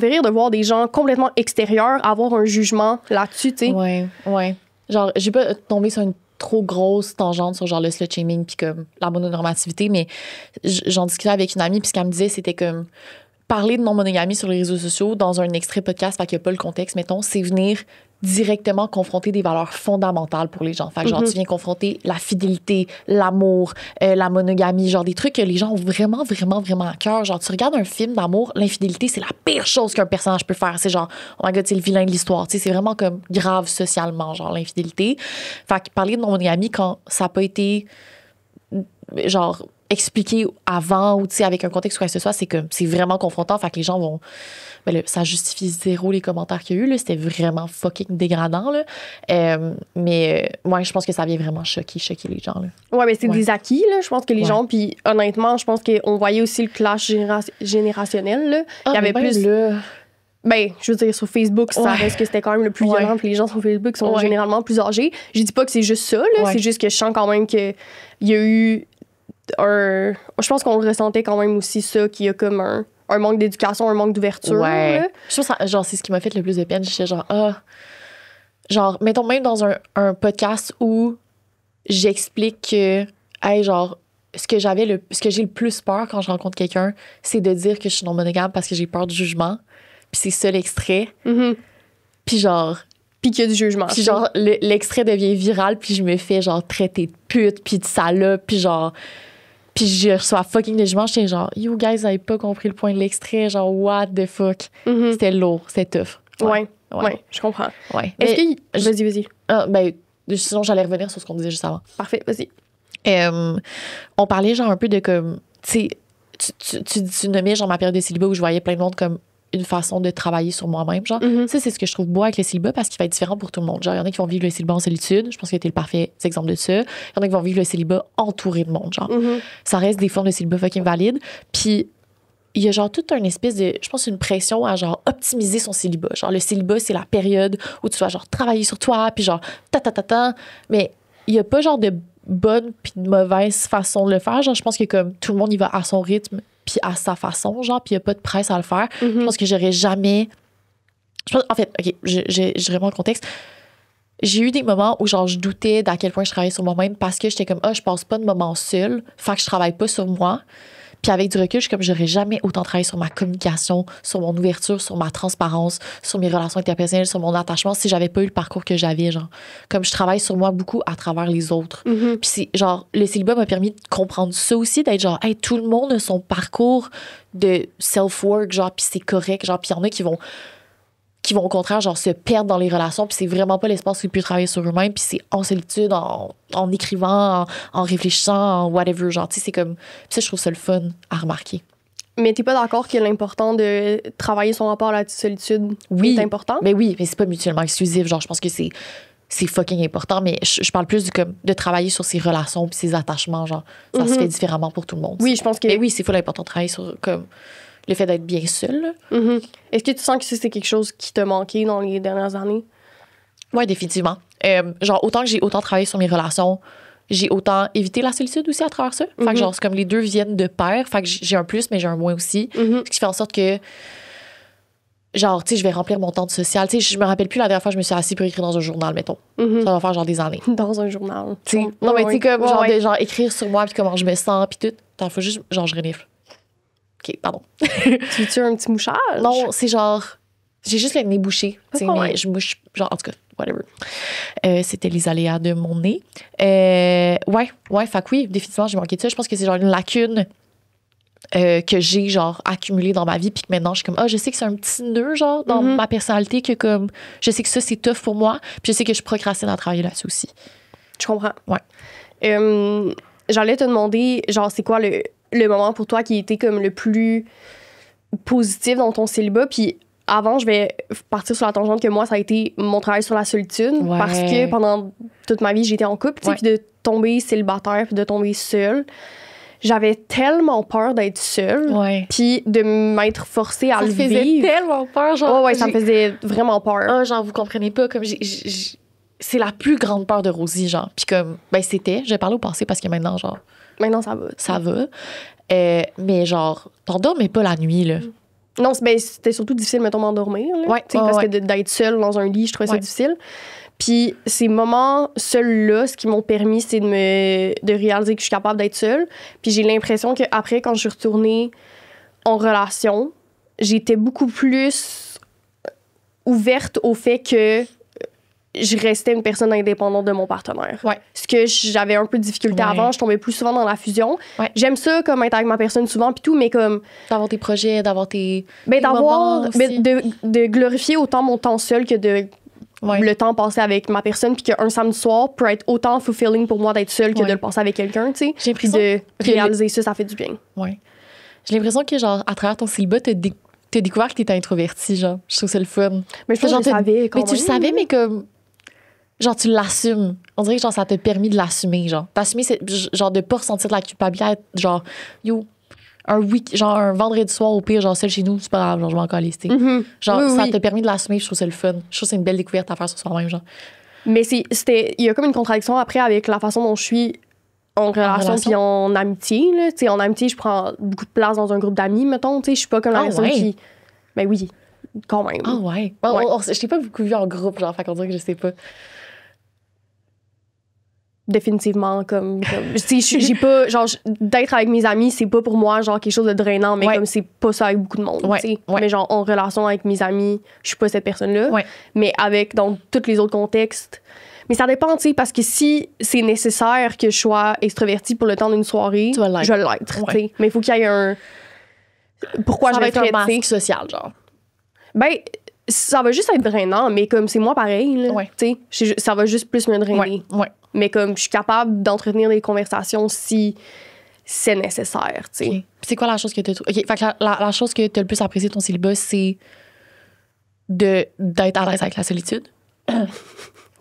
rire de voir des gens complètement extérieurs avoir un jugement là-dessus, tu sais. Ouais. Genre, j'ai pas tombé sur une trop grosse tangente sur genre le slut-shaming puis comme la mononormativité, mais j'en discutais avec une amie puis ce qu'elle me disait, c'était comme parler de non-monogamie sur les réseaux sociaux dans un extrait podcast, fait qu'il n'y a pas le contexte, mettons, c'est venir directement confronter des valeurs fondamentales pour les gens. Fait que genre, tu viens confronter la fidélité, l'amour, la monogamie, genre des trucs que les gens ont vraiment, vraiment, vraiment à cœur. Genre, tu regardes un film d'amour, l'infidélité, c'est la pire chose qu'un personnage peut faire. C'est genre, oh my God, c'est le vilain de l'histoire. Tu sais, c'est vraiment comme grave socialement, genre, l'infidélité. Fait que parler de non-monogamie quand ça n'a pas été, genre, expliqué avant ou, tu sais, avec un contexte ou quoi que ce soit, c'est vraiment confrontant. Fait que les gens vont... Ben là, ça justifie zéro les commentaires qu'il y a eu. Là. C'était vraiment fucking dégradant. Là. Mais moi, je pense que ça vient vraiment choquer les gens. Là. Ouais, mais c'est des acquis, là. Je pense que les gens, puis honnêtement, je pense qu'on voyait aussi le clash générationnel. Là. Il y avait plus. Là. Ben, je veux dire, sur Facebook, ça reste que c'était quand même le plus violent. Puis les gens sur Facebook sont généralement plus âgés. Je dis pas que c'est juste ça, là. C'est juste que je sens quand même qu'il y a eu je pense qu'on le ressentait quand même aussi, ça, qu'il y a comme un manque d'éducation, un manque d'ouverture. Ouais. Je trouve ça, genre, c'est ce qui m'a fait le plus de peine. J'étais genre, genre, mettons même dans un podcast où j'explique que, hey, genre, ce que j'ai le plus peur quand je rencontre quelqu'un, c'est de dire que je suis non monogame parce que j'ai peur du jugement. Puis c'est ça l'extrait. Puis genre... Puis qu'il y a du jugement. Puis genre, l'extrait devient viral, puis je me fais genre traiter de pute, puis de salope, puis genre... Puis je reçois fucking des jugements. J'étais genre, you guys, vous avez pas compris le point de l'extrait. Genre, what the fuck? C'était lourd, c'était tough. Ouais, je comprends. Ouais. Est-ce que... Vas-y. Ben, sinon, j'allais revenir sur ce qu'on disait juste avant. Parfait, vas-y. On parlait genre un peu de comme... Tu sais, tu nommais genre ma période de célibat où je voyais plein de monde comme une façon de travailler sur moi-même, genre. Ça, c'est ce que je trouve beau avec le célibat parce qu'il va être différent pour tout le monde. Genre, il y en a qui vont vivre le célibat en solitude. Je pense que t'es le parfait exemple de ça. Il y en a qui vont vivre le célibat entouré de monde, genre. Ça reste des formes de célibat fucking valides. Puis, il y a genre toute une espèce de, je pense, une pression à genre optimiser son célibat. Genre, le célibat, c'est la période où tu vas genre travailler sur toi, puis genre Mais il y a pas genre de bonne puis de mauvaise façon de le faire. Genre, je pense que comme tout le monde y va à son rythme puis à sa façon, genre, puis il n'y a pas de presse à le faire. Je pense que j'aurais jamais... En fait, OK, je réponds le contexte. J'ai eu des moments où, genre, je doutais d'à quel point je travaillais sur moi-même parce que j'étais comme, je passe pas de moments seul, fait que je travaille pas sur moi. Puis avec du recul, je suis comme, j'aurais jamais autant travaillé sur ma communication, sur mon ouverture, sur ma transparence, sur mes relations interpersonnelles, sur mon attachement si j'avais pas eu le parcours que j'avais, genre. Comme je travaille sur moi beaucoup à travers les autres. Puis c'est, genre, le célibat m'a permis de comprendre ça aussi, d'être genre, hey, tout le monde a son parcours de self-work, genre, puis c'est correct, genre, puis il y en a qui vont au contraire genre se perdre dans les relations, puis c'est vraiment pas l'espace où ils peuvent travailler sur eux-mêmes, puis c'est en solitude, en écrivant, en réfléchissant, en whatever, genre, tu sais, c'est comme... Puis ça, je trouve ça le fun à remarquer. Mais t'es pas d'accord que l'important de travailler son rapport à la solitude est important? Mais oui, mais c'est pas mutuellement exclusif, genre, je pense que c'est fucking important, mais je parle plus de travailler sur ses relations puis ses attachements, genre, ça se fait différemment pour tout le monde. Oui, je pense que... Mais oui, c'est full important de travailler sur, comme... le fait d'être bien seule. Est-ce que tu sens que c'est quelque chose qui t'a manqué dans les dernières années? Oui, définitivement. Genre, autant que j'ai autant travaillé sur mes relations, j'ai autant évité la solitude aussi à travers ça. Fait que genre, c'est comme les deux viennent de pair. Fait que j'ai un plus, mais j'ai un moins aussi. Ce qui fait en sorte que, genre, tu sais, je vais remplir mon temps de social. Tu sais, je me rappelle plus la dernière fois que je me suis assise pour écrire dans un journal, mettons. Ça va faire genre des années. Dans un journal. Non, mais tu sais, comme genre, de, genre, écrire sur moi, puis comment je me sens, puis tout. Attends, faut juste, genre, je renifle. OK, pardon. Tu veux un petit mouchage? Non, c'est genre, j'ai juste le nez bouché. Tu sais, mais je mouche, genre, en tout cas, whatever. C'était les aléas de mon nez. Ouais, fait que oui, définitivement, j'ai manqué de ça. Je pense que c'est genre une lacune que j'ai, genre, accumulée dans ma vie, puis que maintenant, je suis comme, je sais que c'est un petit nœud, genre, dans ma personnalité, que comme, je sais que ça, c'est tough pour moi, puis je sais que je procrastine à travailler là-dessus aussi. Je comprends. Ouais. J'allais te demander, genre, c'est quoi le moment pour toi qui était comme le plus positif dans ton célibat, puis avant, je vais partir sur la tangente que moi, ça a été mon travail sur la solitude. Ouais. Parce que pendant toute ma vie, j'étais en couple. Puis de tomber célibataire, puis de tomber seule, j'avais tellement peur d'être seule. Ouais. Puis de m'être forcée à le vivre. Ça faisait tellement peur. Genre, ça me faisait vraiment peur. Genre, vous comprenez pas. Comme c'est la plus grande peur de Rosie, genre. Puis comme, ben c'était, j'ai parlé au passé parce que maintenant, genre. Maintenant, ça va. Ça va. Mais genre, t'endormais pas la nuit, là. Non, c'était surtout difficile, mettons, m'endormir. Parce que d'être seule dans un lit, je trouvais ça difficile. Puis ces moments seuls-là, ce qui m'ont permis, c'est de réaliser que je suis capable d'être seule. Puis j'ai l'impression qu'après, quand je suis retournée en relation, j'étais beaucoup plus ouverte au fait que je restais une personne indépendante de mon partenaire. Ouais. Ce que j'avais un peu de difficulté avant, je tombais plus souvent dans la fusion. Ouais. J'aime ça, comme être avec ma personne souvent, puis tout, mais comme... D'avoir tes projets, d'avoir tes d'avoir... de glorifier autant mon temps seul que de le temps passé avec ma personne, puis qu'un samedi soir peut être autant fulfilling pour moi d'être seule que de le passer avec quelqu'un, tu sais. J'ai l'impression de réaliser ça fait du bien. Ouais. J'ai l'impression que, genre, à travers ton célibat, t'as découvert que t'étais introvertie, genre. Je trouve ça le fun. Mais je pense que je le savais quand même. Mais tu le savais, mais comme... Genre, tu l'assumes. On dirait que genre, ça t'a permis de l'assumer, genre. D'assumer, genre, de pas ressentir de la culpabilité. Genre, genre, un vendredi soir, au pire, genre, seul chez nous, c'est pas grave, genre, je vais encore lister. Genre, ça t'a permis de l'assumer, je trouve ça le fun. Je trouve que c'est une belle découverte à faire sur soi-même, genre. Mais il y a comme une contradiction après avec la façon dont je suis en relation puis en amitié, là. Tu sais, en amitié, je prends beaucoup de place dans un groupe d'amis, mettons. Tu sais, je suis pas comme la personne qui... Ben oui, quand même. Ah ouais. Je t'ai pas beaucoup vu en groupe, genre, fait qu'on dirait que je sais pas. Définitivement, comme j'ai pas, genre, d'être avec mes amis, c'est pas pour moi, genre, quelque chose de drainant, mais comme c'est pas ça avec beaucoup de monde, tu sais. Mais genre, en relation avec mes amis, je suis pas cette personne-là. Mais dans tous les autres contextes. Mais ça dépend, tu sais, parce que si c'est nécessaire que je sois extravertie pour le temps d'une soirée, je vais l'être, tu sais. Mais il faut qu'il y ait un... Pourquoi ça je vais être un masque social, genre. Ben... Ça va juste être drainant, mais comme c'est moi pareil, là, tu sais, ça va juste plus me drainer. Mais comme je suis capable d'entretenir des conversations si c'est nécessaire, tu sais. Okay. C'est quoi la chose que tu fait que la chose que tu as le plus apprécié de ton célibat, c'est d'être à l'aise avec la solitude?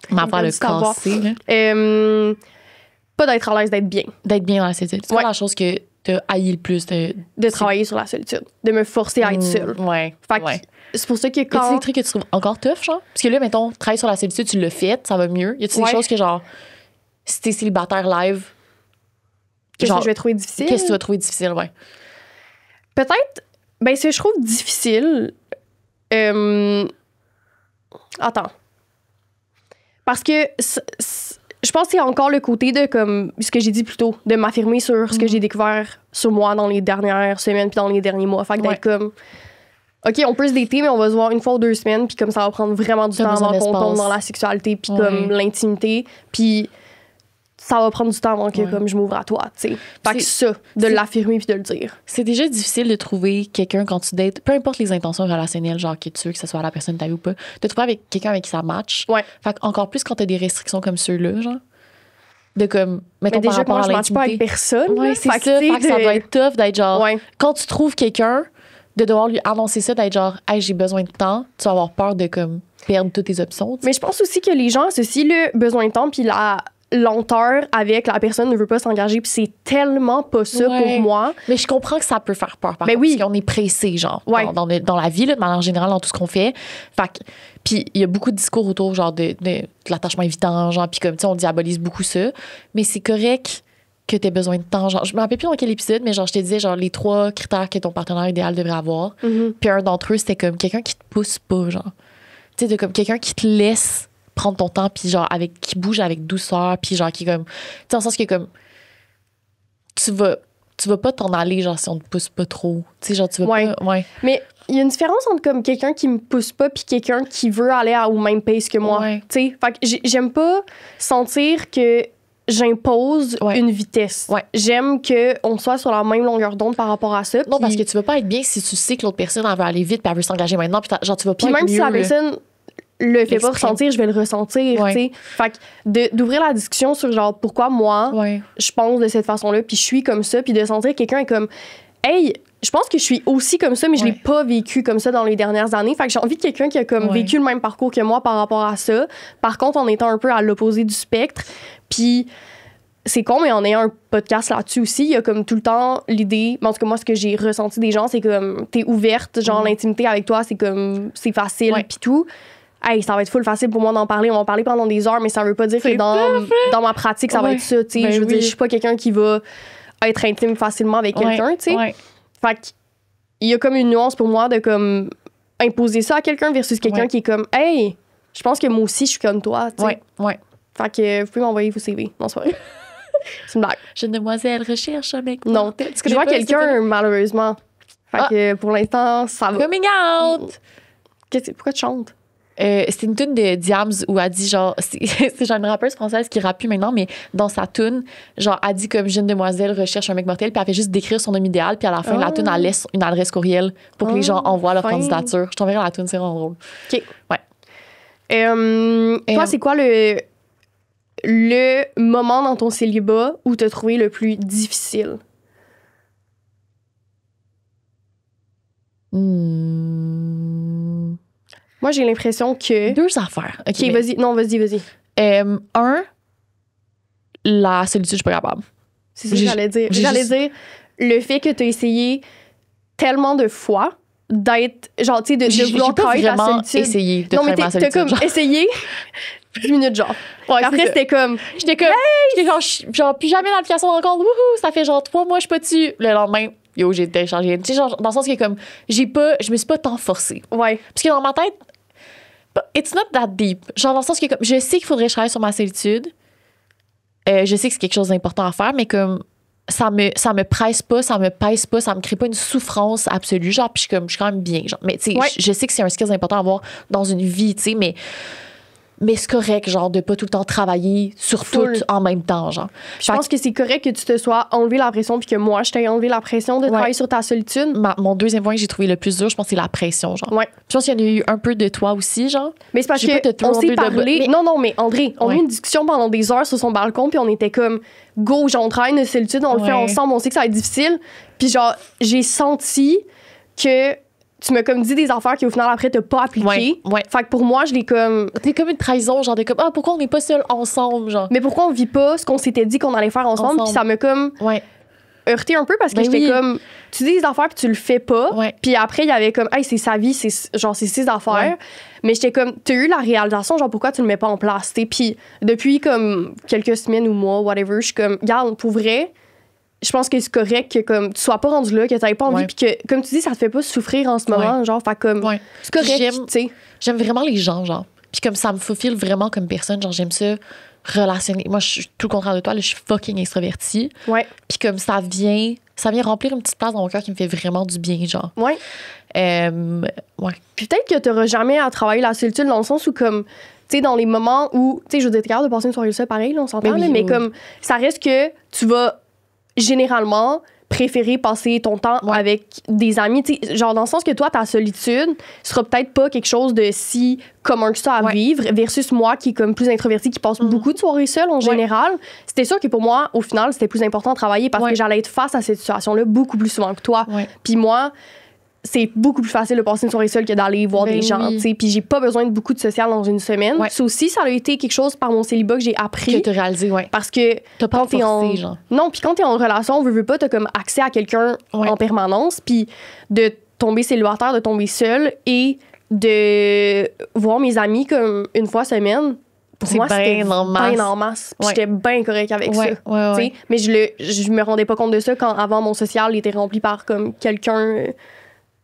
Ma part le casser, là. Pas d'être à l'aise, d'être bien. D'être bien dans la solitude. C'est quoi la chose que tu as haï le plus de travailler sur la solitude. De me forcer à être seule. Fait que c'est pour ça que quand... Y a-t-il des trucs que tu trouves encore tough, genre? Parce que là, mettons, travailler sur la solitude, tu l'as fait, ça va mieux. Y a-t-il des choses que, genre, si t'es célibataire live... Qu'est-ce que je vais trouver difficile? Qu'est-ce que tu vas trouver difficile, Peut-être... Ben, ce que je trouve difficile... Attends. Parce que je pense qu'il y a encore le côté de, comme, ce que j'ai dit plus tôt, de m'affirmer sur ce que j'ai découvert sur moi dans les dernières semaines puis dans les derniers mois. Fait que d'être comme... OK, on peut se dater, mais on va se voir une fois ou 2 semaines, puis comme ça va prendre vraiment du temps avant qu'on tombe dans la sexualité, puis comme l'intimité, puis ça va prendre du temps avant que comme je m'ouvre à toi, tu sais. Fait que ça, de l'affirmer puis de le dire. C'est déjà difficile de trouver quelqu'un quand tu dates, peu importe les intentions relationnelles, genre que tu veux que ce soit la personne de ta vie ou pas, de trouver avec quelqu'un avec qui ça match. Fait encore plus quand t'as des restrictions comme ceux-là, genre. De comme, mettons, mais déjà, par rapport à l'intimité. Pas avec personne. C'est ça. Fait que ça doit être tough d'être genre, quand tu trouves quelqu'un, de devoir lui annoncer ça, d'être genre, hey, j'ai besoin de temps, tu vas avoir peur de comme perdre toutes tes options. T'sais. Mais je pense aussi que les gens associent le besoin de temps puis lenteur avec la personne ne veut pas s'engager, puis c'est tellement pas ça pour moi. Mais je comprends que ça peut faire peur, par mais contre, oui. parce qu'on est pressé, genre, dans la vie, là, de manière générale, dans tout ce qu'on fait. Fait que, puis il y a beaucoup de discours autour, genre, de l'attachement évitant, genre, puis comme, tu sais, on diabolise beaucoup ça. Mais c'est correct que tu aies besoin de temps. Genre, je me rappelle plus dans quel épisode, mais genre, je te disais, genre, les 3 critères que ton partenaire idéal devrait avoir. Puis un d'entre eux, c'était comme quelqu'un qui te pousse pas, genre. Tu sais, comme quelqu'un qui te laisse prendre ton temps, puis genre, qui bouge avec douceur, puis genre, qui est comme. Tu sais, dans le sens que, comme. Tu vas pas t'en aller, genre, si on te pousse pas trop. Tu sais, genre, tu vas pas. Ouais. Mais il y a une différence entre, comme, quelqu'un qui me pousse pas, puis quelqu'un qui veut aller au même pace que moi. Tu sais, fait que j'aime pas sentir que j'impose une vitesse. J'aime qu'on soit sur la même longueur d'onde par rapport à ça. Non, parce que tu vas pas être bien si tu sais que l'autre personne, elle veut aller vite puis elle veut s'engager maintenant. Puis genre, tu vas pas puis être même mieux, si la personne le fait pas ressentir, je vais le ressentir, tu sais. Fait que d'ouvrir la discussion sur, genre, pourquoi moi, je pense de cette façon-là, puis je suis comme ça, puis de sentir que quelqu'un est comme, hey, je pense que je suis aussi comme ça, mais je l'ai pas vécu comme ça dans les dernières années. Fait que j'ai envie de quelqu'un qui a comme vécu le même parcours que moi par rapport à ça. Par contre, en étant un peu à l'opposé du spectre. Puis c'est con, mais en ayant un podcast là-dessus aussi, il y a comme tout le temps l'idée, en tout cas moi, ce que j'ai ressenti des gens, c'est comme t'es ouverte, genre l'intimité avec toi, c'est comme, c'est facile, puis tout. Hey, ça va être full facile pour moi d'en parler. On va en parler pendant des heures, mais ça veut pas dire que dans ma pratique, ça va être ça, tu sais. Je veux dire, je suis pas quelqu'un qui va être intime facilement avec quelqu'un, tu sais. Fait qu'il y a comme une nuance pour moi de comme imposer ça à quelqu'un versus quelqu'un qui est comme, hey, je pense que moi aussi, je suis comme toi, tu sais. Fait que vous pouvez m'envoyer vos CV. Non, c'est pas vrai. C'est une blague. Jeune demoiselle recherche un mec. Non, je vois quelqu'un, malheureusement. Fait que pour l'instant, ça va. Coming out! Pourquoi tu chantes? C'est une tune de Diams où elle dit genre c'est genre une rappeuse française qui rappe plus maintenant, mais dans sa tune, genre elle dit comme jeune demoiselle recherche un mec mortel, puis elle fait juste décrire son homme idéal, puis à la fin de la tune elle laisse une adresse courriel pour que les gens envoient leur candidature. Je t'enverrai la tune, c'est vraiment drôle. OK. Toi, c'est quoi le moment dans ton célibat où t'as trouvé le plus difficile? Moi, j'ai l'impression que... 2 affaires. OK, vas-y. Non, vas-y. Un, la solitude, je suis pas capable. C'est ça que j'allais dire. J'allais dire le fait que tu as essayé tellement de fois d'être... Genre, tu sais, de vouloir travailler ta solitude. Essayé de travailler ma solitude. Non, mais t'as comme essayé 10 minutes, genre. Après, c'était comme... J'étais genre, plus jamais d'application dans le compte. Wouhou! Ça fait genre 3 mois, je suis pas dessus. Le lendemain... Yo, j'ai téléchargé. Tu sais, genre, dans le sens que, comme, je me suis pas tant forcée. Parce que dans ma tête, it's not that deep. Genre, dans le sens que, comme, je sais qu'il faudrait que je travaille sur ma solitude. Je sais que c'est quelque chose d'important à faire, mais comme, ça me presse pas, ça me pèse pas, ça me crée pas une souffrance absolue. Genre, puis je suis quand même bien. Genre, mais, tu sais, je sais que c'est un skill important à avoir dans une vie, tu sais, mais c'est correct, genre, de pas tout le temps travailler sur tout en même temps, genre. Je pense que c'est correct que tu te sois enlevé la pression puis que moi, je t'ai enlevé la pression de travailler sur ta solitude. Mon deuxième point que j'ai trouvé le plus dur, je pense, c'est la pression, genre. Je pense qu'il y en a eu un peu de toi aussi, genre. Mais c'est parce qu'on s'est parlé... Non, mais André, on a eu une discussion pendant des heures sur son balcon puis on était comme, go, genre, on travaille notre solitude, on le fait ensemble, on sait que ça va être difficile. Puis genre, j'ai senti que... Tu m'as comme dit des affaires qui, au final, après, t'as pas appliquées. Fait que pour moi, je l'ai comme... T'es comme une trahison, genre, comme, pourquoi on n'est pas seuls ensemble, genre? Mais pourquoi on vit pas ce qu'on s'était dit qu'on allait faire ensemble? Puis ça m'a comme heurté un peu parce que j'étais comme... Tu dis des affaires puis tu le fais pas. Puis après, il y avait comme, hey, c'est sa vie, c'est ses affaires. Mais j'étais comme, t'as eu la réalisation, genre, pourquoi tu le mets pas en place? T'sais? Puis depuis comme quelques semaines ou mois, whatever, je suis comme, regarde, pour vrai... Je pense que c'est correct que comme tu sois pas rendu là, que t'aies pas envie, puis que, comme tu dis, ça te fait pas souffrir en ce moment, genre, fait comme, c'est correct, tu sais. J'aime vraiment les gens, genre. Puis comme ça me fulfill vraiment comme personne, genre, j'aime ça relationner. Moi, je suis tout le contraire de toi, là, je suis fucking extravertie. Puis comme ça vient remplir une petite place dans mon cœur qui me fait vraiment du bien, genre. Puis peut-être que t'auras jamais à travailler la solitude dans le sens où, comme, tu sais, dans les moments où, tu sais, je veux dire, t'es capable de passer une soirée seule, pareil, là, on s'entend, mais comme, ça reste que tu vas généralement préférer passer ton temps avec des amis, t'sais, genre dans le sens que toi, ta solitude sera peut-être pas quelque chose de si commun que ça à vivre versus moi qui est comme plus introvertie, qui passe beaucoup de soirées seule en général. C'était sûr que pour moi, au final, c'était plus important de travailler parce que j'allais être face à cette situation-là beaucoup plus souvent que toi. Puis moi, c'est beaucoup plus facile de passer une soirée seule que d'aller voir des gens, tu sais. Puis j'ai pas besoin de beaucoup de social dans une semaine. Ça aussi, ça a été quelque chose par mon célibat que j'ai appris. Que t'as réalisé, Parce que t'as pas forcé, genre. Non, puis quand t'es en relation, veux pas, t'as comme accès à quelqu'un en permanence. Puis de tomber célibataire, de tomber seule et de voir mes amis comme une fois semaine, pour moi, c'était bien en masse. Puis j'étais bien correct avec ça. Mais je me rendais pas compte de ça quand avant mon social était rempli par comme quelqu'un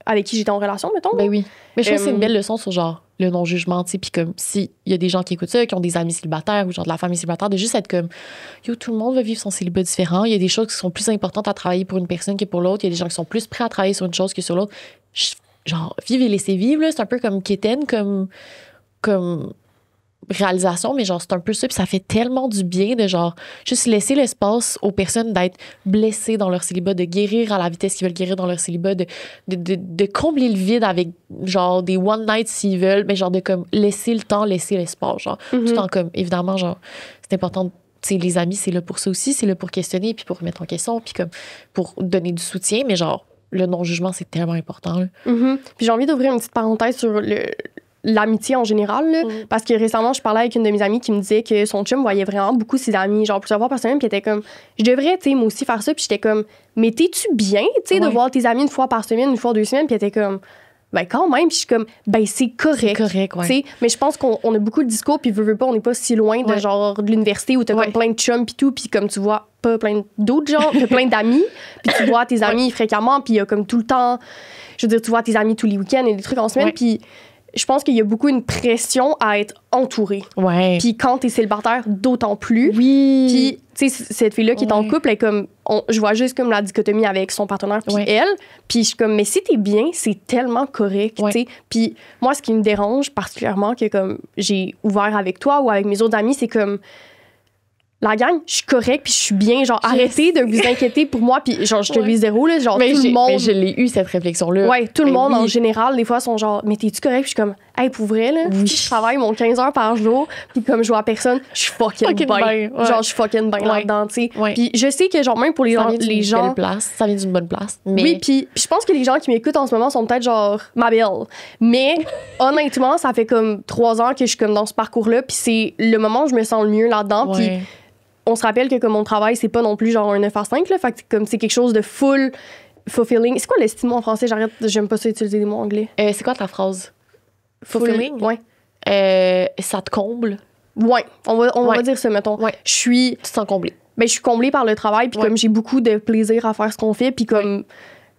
avec qui j'étais en relation, mettons. Ben oui. Mais je trouve que c'est une belle leçon sur genre le non-jugement, tu sais. Puis comme s'il y a des gens qui écoutent ça, qui ont des amis célibataires ou genre de la famille célibataire, de juste être comme yo, tout le monde va vivre son célibat différent. Il y a des choses qui sont plus importantes à travailler pour une personne que pour l'autre. Il y a des gens qui sont plus prêts à travailler sur une chose que sur l'autre. Genre, vivre et laisser vivre, là, c'est un peu comme Kéten, comme réalisation, mais genre, c'est un peu ça. Puis ça fait tellement du bien de genre, juste laisser l'espace aux personnes d'être blessées dans leur célibat, de guérir à la vitesse qu'ils veulent guérir dans leur célibat, de combler le vide avec genre des one night s'ils veulent, mais genre de comme laisser le temps, laisser l'espace, genre. Tout en comme, évidemment, genre, c'est important. Tu sais, les amis, c'est là pour ça aussi, c'est là pour questionner, puis pour remettre en question, puis comme pour donner du soutien, mais genre, le non-jugement, c'est tellement important. Puis j'ai envie d'ouvrir une petite parenthèse sur l'amitié en général, là, parce que récemment, je parlais avec une de mes amies qui me disait que son chum voyait vraiment beaucoup ses amis, genre plusieurs fois par semaine, puis elle était comme, je devrais, tu sais, moi aussi faire ça, puis j'étais comme, mais t'es-tu bien, tu sais, de voir tes amis une fois par semaine, une fois 2 semaines, puis elle était comme, ben quand même, puis je suis comme, ben c'est correct. C'est correct, tu sais. Mais je pense qu'on a beaucoup de discours, puis veux pas, on n'est pas si loin de genre de l'université où t'as comme plein de chums, puis tout, puis comme tu vois pas plein d'autres gens, t'as plein d'amis, puis tu vois tes amis fréquemment, puis il y a comme tout le temps, je veux dire, tu vois tes amis tous les week-ends et des trucs en semaine, puis je pense qu'il y a beaucoup une pression à être entouré. Puis quand t'es célibataire, d'autant plus. Puis, tu sais, cette fille-là qui est en couple, elle est comme, je vois juste comme la dichotomie avec son partenaire puis elle. Puis je suis comme, mais si t'es bien, c'est tellement correct, tu sais. Puis moi, ce qui me dérange particulièrement, que comme j'ai ouvert avec toi ou avec mes autres amis, c'est comme, la gang, je suis correcte puis je suis bien, genre arrêtez de vous inquiéter pour moi puis genre je te vis zéro là, genre mais tout le monde. Mais je l'ai eu cette réflexion là. Tout le monde en général des fois sont genre mais t'es-tu correct? Puis je suis comme hey pour vrai là, je travaille mon 15 heures par jour puis comme je vois personne, je suis fucking bien. Genre je suis fucking bien là-dedans, tu sais. Puis je sais que genre même pour les gens ça vient d'une bonne place. Mais oui, puis je pense que les gens qui m'écoutent en ce moment sont peut-être genre ma belle. Mais honnêtement, ça fait comme 3 ans que je suis comme dans ce parcours là puis c'est le moment où je me sens le mieux là-dedans puis on se rappelle que comme mon travail, c'est pas non plus genre un 9 à 5, là. Fait que comme c'est quelque chose de full fulfilling. C'est quoi l'estime en français? J'aime pas ça utiliser des mots anglais. C'est quoi ta phrase? Fulfilling? Ça te comble? On va dire ça, mettons. Je suis... Tu te sens comblée? Ben, je suis comblée par le travail, puis comme j'ai beaucoup de plaisir à faire ce qu'on fait, puis comme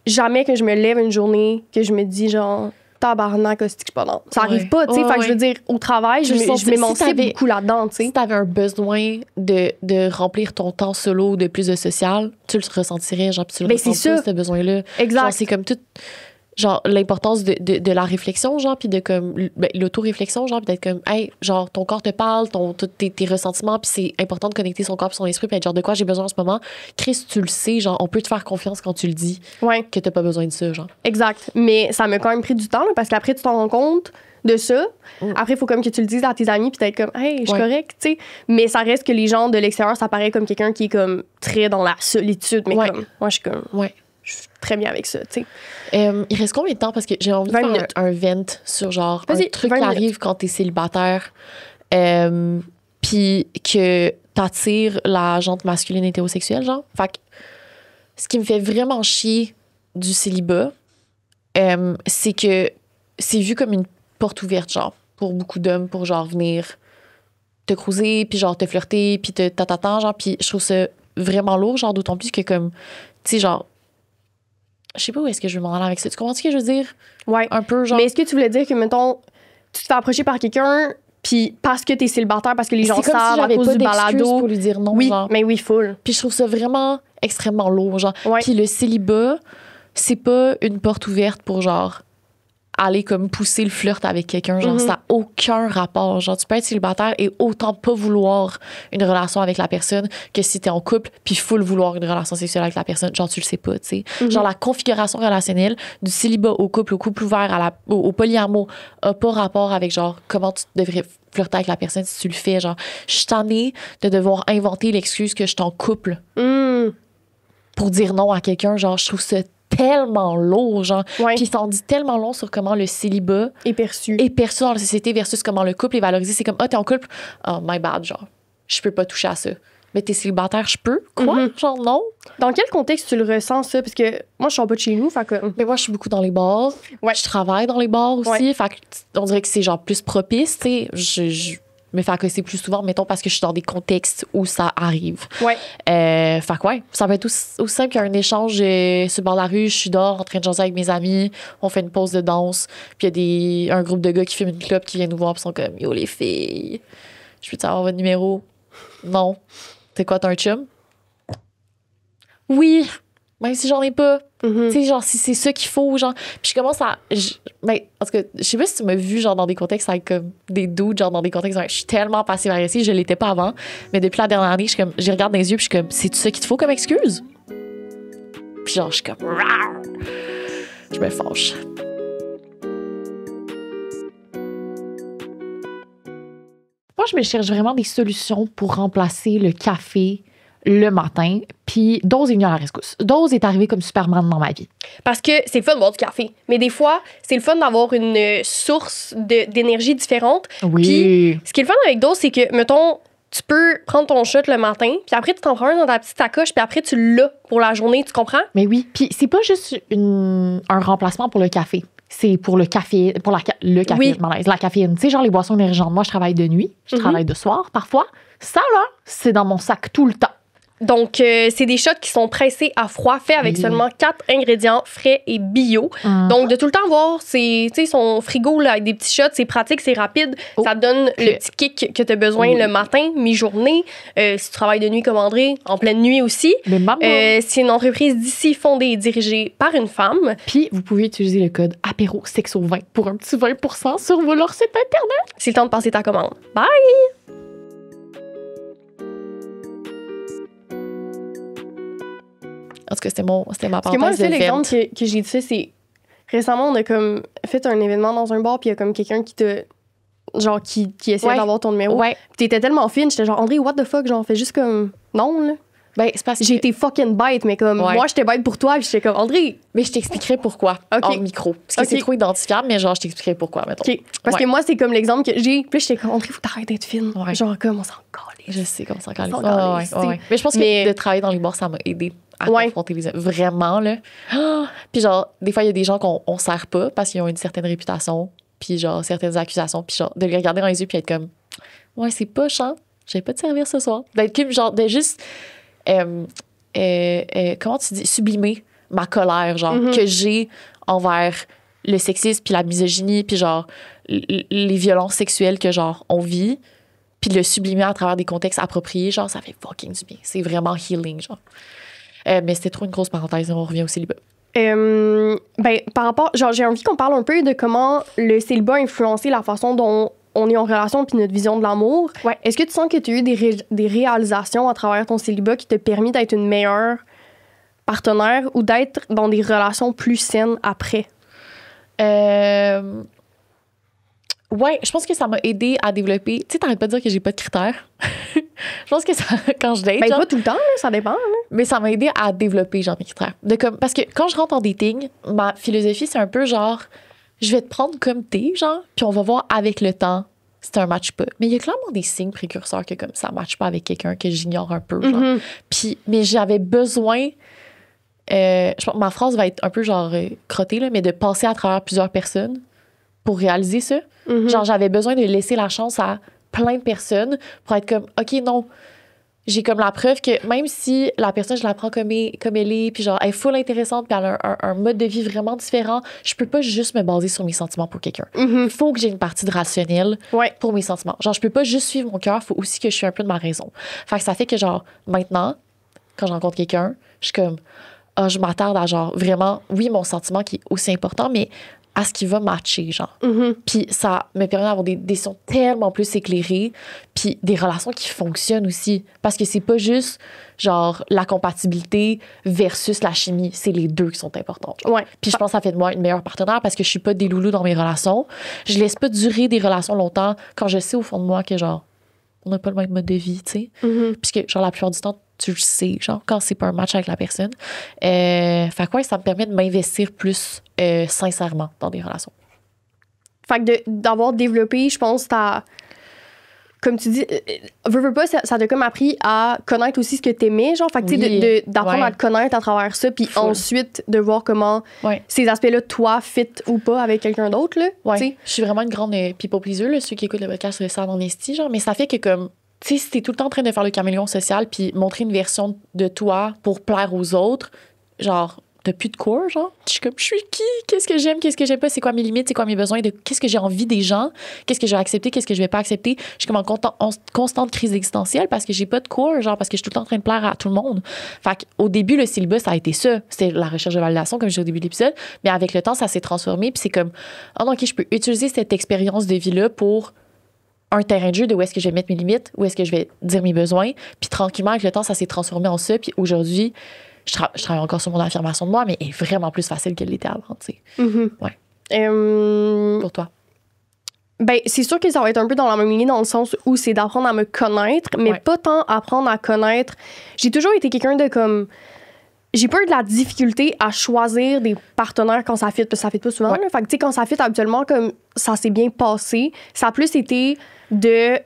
jamais que je me lève une journée, que je me dis genre... tabarnak, c'est que pas non. Ça arrive pas, tu sais. Fait que je veux dire, au travail, je m'émancipe beaucoup là-dedans, tu sais. Si t'avais un besoin de remplir ton temps solo de plus de social, tu le ressentirais, genre, puis tu le ressentirais, ce besoin-là. Exact. Genre, c'est comme tout, genre, l'importance de la réflexion, genre, puis de comme, l'auto-réflexion, genre, puis d'être comme, hey, genre, ton corps te parle, tes ressentiments, puis c'est important de connecter son corps et son esprit, puis être genre, de quoi j'ai besoin en ce moment. Chris, tu le sais, genre, on peut te faire confiance quand tu le dis. Que t'as pas besoin de ça, genre. Exact. Mais ça m'a quand même pris du temps, là, parce qu'après, tu t'en rends compte de ça. Après, il faut comme que tu le dises à tes amis, puis t'être comme, hey, je suis correct, tu sais. Mais ça reste que les gens de l'extérieur, ça paraît comme quelqu'un qui est comme très dans la solitude, mais comme, moi, je suis comme, je suis très bien avec ça, tu sais. Il reste combien de temps? Parce que j'ai envie de faire un vent sur genre un truc qui arrive quand t'es célibataire, puis que t'attires la jante masculine hétérosexuelle, genre. Fait que ce qui me fait vraiment chier du célibat, c'est que c'est vu comme une porte ouverte, genre, pour beaucoup d'hommes, pour genre venir te cruiser, puis genre te flirter, puis te t'attendre, genre, puis je trouve ça vraiment lourd, genre, d'autant plus que comme, tu sais, genre, je sais pas où est-ce que je veux m'en aller avec ça. Tu comprends ce que je veux dire? Un peu, genre. Mais est-ce que tu voulais dire que, mettons, tu te fais approcher par quelqu'un, puis parce que t'es célibataire, parce que les gens savent à cause du balado. Pour lui dire non, oui, genre. Mais oui, full. Puis je trouve ça vraiment extrêmement lourd, genre. Puis le célibat, c'est pas une porte ouverte pour, genre, aller comme pousser le flirt avec quelqu'un, genre ça n'a aucun rapport, genre tu peux être célibataire et autant pas vouloir une relation avec la personne que si t'es en couple puis full vouloir une relation sexuelle avec la personne, genre tu le sais pas, tu sais. Genre la configuration relationnelle du célibat au couple ouvert au polyamo a pas rapport avec genre comment tu devrais flirter avec la personne si tu le fais, genre je suis tannée de devoir inventer l'excuse que je suis en couple pour dire non à quelqu'un, genre je trouve ça tellement lourd, genre. Ouais. Puis ça en dit tellement long sur comment le célibat Et perçu. est perçu dans la société versus comment le couple est valorisé. C'est comme, t'es en couple, oh, my bad, genre. Je peux pas toucher à ça. Mais t'es célibataire, je peux? Quoi? Genre, non. Dans quel contexte tu le ressens, ça? Parce que moi, je sors pas de chez nous, fait que... Mais moi, je suis beaucoup dans les bars. Ouais. Je travaille dans les bars aussi. Ouais. Fait que on dirait que c'est genre plus propice, tu sais. Je me fais acosser plus souvent, mettons, parce que je suis dans des contextes où ça arrive. Ouais. Fait que ouais, ça peut être aussi simple qu'un échange sur le bord de la rue, je suis dehors en train de jaser avec mes amis, on fait une pause de danse, puis il y a un groupe de gars qui fument une clope qui vient nous voir, puis sont comme, yo les filles, je peux-tu avoir votre numéro? Non. C'est quoi, t'as un chum? Oui, même si j'en ai pas. Tu sais, genre, si c'est ça qu'il faut, genre. Puis je commence à. Ben, parce que je sais pas si tu m'as vu, genre, dans des contextes avec comme des dudes, genre, dans des contextes. Je suis tellement passive-agressive, je l'étais pas avant. Mais depuis la dernière année, je regarde dans les yeux, puis je suis comme, c'est ça qu'il te faut comme excuse? Puis genre, je suis comme, rawr! Je me fâche. Moi, je me cherche vraiment des solutions pour remplacer le café le matin. Puis Dose est venu à la rescousse. Dose est arrivé comme Superman dans ma vie. Parce que c'est le fun de boire du café. Mais des fois, c'est le fun d'avoir une source d'énergie différente. Oui. Puis, ce qui est le fun avec Dose, c'est que, mettons, tu peux prendre ton shot le matin, puis après, tu t'en prends un dans ta petite sacoche, puis après, tu l'as pour la journée, tu comprends? Mais oui. Puis c'est pas juste un remplacement pour le café. C'est pour le café, le café, Oui. malaise, la caféine. Tu sais, genre les boissons énergisantes. Moi, je travaille de nuit, je travaille de soir parfois. Ça, là, c'est dans mon sac tout le temps. Donc, c'est des shots qui sont pressés à froid, faits avec Oui. seulement 4 ingrédients frais et bio. Donc, de tout le temps voir son frigo là, avec des petits shots, c'est pratique, c'est rapide. Oh. Ça te donne le petit kick que tu as besoin Oui. le matin, mi-journée. Si tu travailles de nuit comme André, en pleine nuit aussi. Mais maman. C'est une entreprise d'ici fondée et dirigée par une femme. Puis vous pouvez utiliser le code APÉROSEXO20 pour un petit 20% sur leur site internet. C'est le temps de passer ta commande. Bye! En tout cas, c'était ma Parce que moi, parenthèse le seul de exemple vente. que j'ai dit ça, c'est récemment, on a comme fait un événement dans un bar, puis il y a comme quelqu'un qui te. Genre, qui essayait Ouais. d'avoir ton numéro. Ouais. Puis t'étais tellement fine, j'étais genre, André, what the fuck, genre, fais juste comme. Non, là. Ben, c'est parce que J'ai été fucking bête, mais comme, Ouais. moi, j'étais bête pour toi, puis j'étais comme, André. Mais je t'expliquerai pourquoi Ok. en micro. Parce que Ok. c'est trop identifiable, mais genre, je t'expliquerai pourquoi, mettons. OK. Parce Ouais. que moi, c'est comme l'exemple que j'ai. Puis j'étais comme, André, faut t'arrêter d'être fine. Ouais. Genre, comme, on s'en calisse. Je sais comment ça calisse. On s'en calisse, tu sais. Mais je pense Mais- que de travailler dans les bars, ça m'a aidé à Ouais. confronter les hommes. Vraiment, là. Ah! Puis genre, des fois, il y a des gens qu'on sert pas parce qu'ils ont une certaine réputation, puis genre, certaines accusations, puis genre, de les regarder dans les yeux, puis être comme, ouais, c'est poche, hein? J'avais pas de servir ce soir. D'être comme, genre, de juste, comment tu dis, sublimer ma colère, genre, que j'ai envers le sexisme, puis la misogynie, puis genre, les violences sexuelles que, genre, on vit, puis de le sublimer à travers des contextes appropriés, genre, ça fait fucking du bien. C'est vraiment healing, genre. Mais c'était trop une grosse parenthèse, on revient au célibat. Ben, par rapport. Genre, j'ai envie qu'on parle un peu de comment le célibat a influencé la façon dont on est en relation puis notre vision de l'amour. Ouais. Est-ce que tu sens que tu as eu des réalisations à travers ton célibat qui t'a permis d'être une meilleure partenaire ou d'être dans des relations plus saines après? Ouais, je pense que ça m'a aidé à développer. Tu sais, t'arrêtes pas de dire que j'ai pas de critères. Je pense que ça, quand je date, Ben, genre, pas tout le temps, là, ça dépend. Là. mais ça m'a aidé à développer, genre, mes critères. Parce que quand je rentre en dating, ma philosophie, c'est un peu genre, je vais te prendre comme t'es, genre, puis on va voir avec le temps si c'est un match pas. Mais il y a clairement des signes précurseurs que comme ça match pas avec quelqu'un que j'ignore un peu, genre. Puis, mais j'avais besoin. Je pense que ma phrase va être un peu genre crottée, là, mais de passer à travers plusieurs personnes pour réaliser ça. Genre, j'avais besoin de laisser la chance à plein de personnes pour être comme, OK, non, j'ai comme la preuve que même si la personne, je la prends comme elle est, puis genre, elle est full intéressante, puis elle a un mode de vie vraiment différent, je peux pas juste me baser sur mes sentiments pour quelqu'un. Il faut que j'ai une partie de rationnel Ouais. pour mes sentiments. Genre, je peux pas juste suivre mon cœur, il faut aussi que je suis un peu de ma raison. Fait que ça fait que, genre, maintenant, quand je rencontre quelqu'un, je suis comme, je m'attarde à, genre, vraiment, oui, mon sentiment qui est aussi important, mais à ce qui va matcher, genre. Puis ça me permet d'avoir des décisions tellement plus éclairées, puis des relations qui fonctionnent aussi. Parce que c'est pas juste, genre, la compatibilité versus la chimie. C'est les deux qui sont importants. genre. Ouais. Puis je pense que ça fait de moi une meilleure partenaire parce que je suis pas des loulous dans mes relations. Je laisse pas durer des relations longtemps quand je sais au fond de moi que, genre, on n'a pas le même mode de vie, tu sais. Puisque, genre, la plupart du temps, tu le sais, genre, quand c'est pas un match avec la personne. Fait que ouais, ça me permet de m'investir plus sincèrement dans des relations. Fait que d'avoir développé, je pense, comme tu dis, veux pas, ça t'a comme appris à connaître aussi ce que t'aimais, genre. Fait que, tu sais, d'apprendre à te connaître à travers ça, puis ensuite de voir comment ces aspects-là, toi, fit ou pas avec quelqu'un d'autre, là. Ouais. Je suis vraiment une grande people pleaser, là. Ceux qui écoutent le podcast le savent en esti, genre. Mais ça fait que, comme, tu sais, si t'es tout le temps en train de faire le caméléon social, puis montrer une version de toi pour plaire aux autres, genre, t'as plus de core, genre. Je suis comme, je suis qui? Qu'est-ce que j'aime? Qu'est-ce que j'aime pas? C'est quoi mes limites? C'est quoi mes besoins? Qu'est-ce que j'ai envie des gens? Qu'est-ce que je vais accepter? Qu'est-ce que je vais pas accepter? Je suis comme en constante crise existentielle parce que j'ai pas de core, genre, parce que je suis tout le temps en train de plaire à tout le monde. Fait qu'au début, le célibat, ça a été ça. C'était la recherche de validation, comme je disais au début de l'épisode. Mais avec le temps, ça s'est transformé. Puis c'est comme, oh non, OK, je peux utiliser cette expérience de vie-là pour un terrain de jeu de où est-ce que je vais mettre mes limites, où est-ce que je vais dire mes besoins. Puis tranquillement, avec le temps, ça s'est transformé en ça. Puis aujourd'hui, je travaille encore sur mon affirmation de moi, mais elle est vraiment plus facile qu'elle l'était avant, tu sais. Mm-hmm. Ouais. Pour toi? Ben, c'est sûr que ça va être un peu dans la même ligne, dans le sens où c'est d'apprendre à me connaître, mais pas tant apprendre à connaître. J'ai toujours été quelqu'un de comme. J'ai pas eu de la difficulté à choisir des partenaires quand ça fit, parce que ça fit pas souvent. Là. Fait que, tu sais, quand ça fit, habituellement, comme ça s'est bien passé, ça a plus été de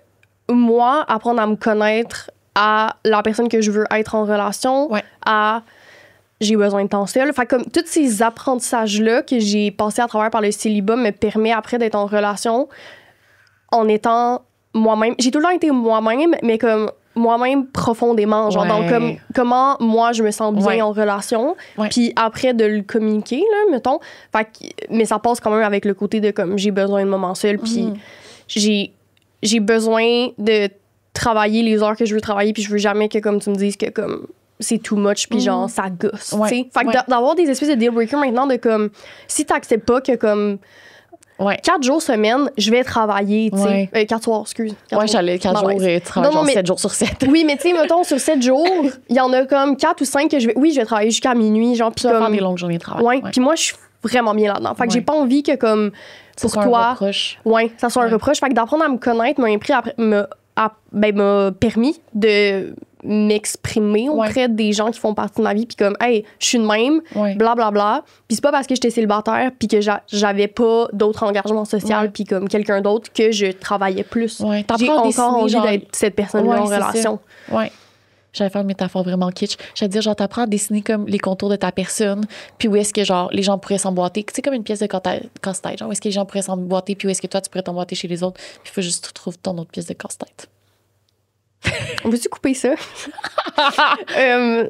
moi apprendre à me connaître, à la personne que je veux être en relation, à j'ai besoin de temps seul. Fait comme tous ces apprentissages-là que j'ai passés à travers par le célibat me permet après d'être en relation en étant moi-même. J'ai tout le temps été moi-même, mais comme moi-même profondément. Genre, donc, comme, comment moi je me sens bien en relation. Puis après de le communiquer, là, mettons. Fait que, mais ça passe quand même avec le côté de comme j'ai besoin de moments seuls. Puis j'ai besoin de travailler les heures que je veux travailler, puis je veux jamais que, comme tu me dises, que comme c'est too much, puis genre, ça gosse, tu sais. Fait que d'avoir des espèces de deal breakers maintenant de comme, si t'acceptes pas que comme 4 jours semaine, je vais travailler, tu sais. 4 soirs, excuse. J'allais 4 jours et travailler genre 7 jours sur 7. Oui, mais tu sais, mettons, sur 7 jours, il y en a comme 4 ou 5 que je vais travailler jusqu'à minuit, genre, puis comme... faire des longues journées de travail. Puis moi, je suis vraiment bien là-dedans. Fait que j'ai pas envie que comme, pour ça soit toi... un reproche. Ça soit un reproche. Fait que d'apprendre à me connaître m'a permis de m'exprimer auprès des gens qui font partie de ma vie, puis comme, hey, je suis de même, blablabla. Puis c'est pas parce que j'étais célibataire, puis que j'avais pas d'autres engagements sociaux, puis comme quelqu'un d'autre, que je travaillais plus. J'ai encore envie d'être cette personne-là en relation. J'allais faire une métaphore vraiment kitsch. J'allais dire, genre, t'apprends à dessiner comme les contours de ta personne, puis où est-ce que, genre, les gens pourraient s'emboîter. C'est comme une pièce de casse-tête. Genre, où est-ce que les gens pourraient s'emboîter, puis où est-ce que toi, tu pourrais t'emboîter chez les autres. Puis il faut juste que tu trouves ton autre pièce de casse-tête. On peut-tu couper ça?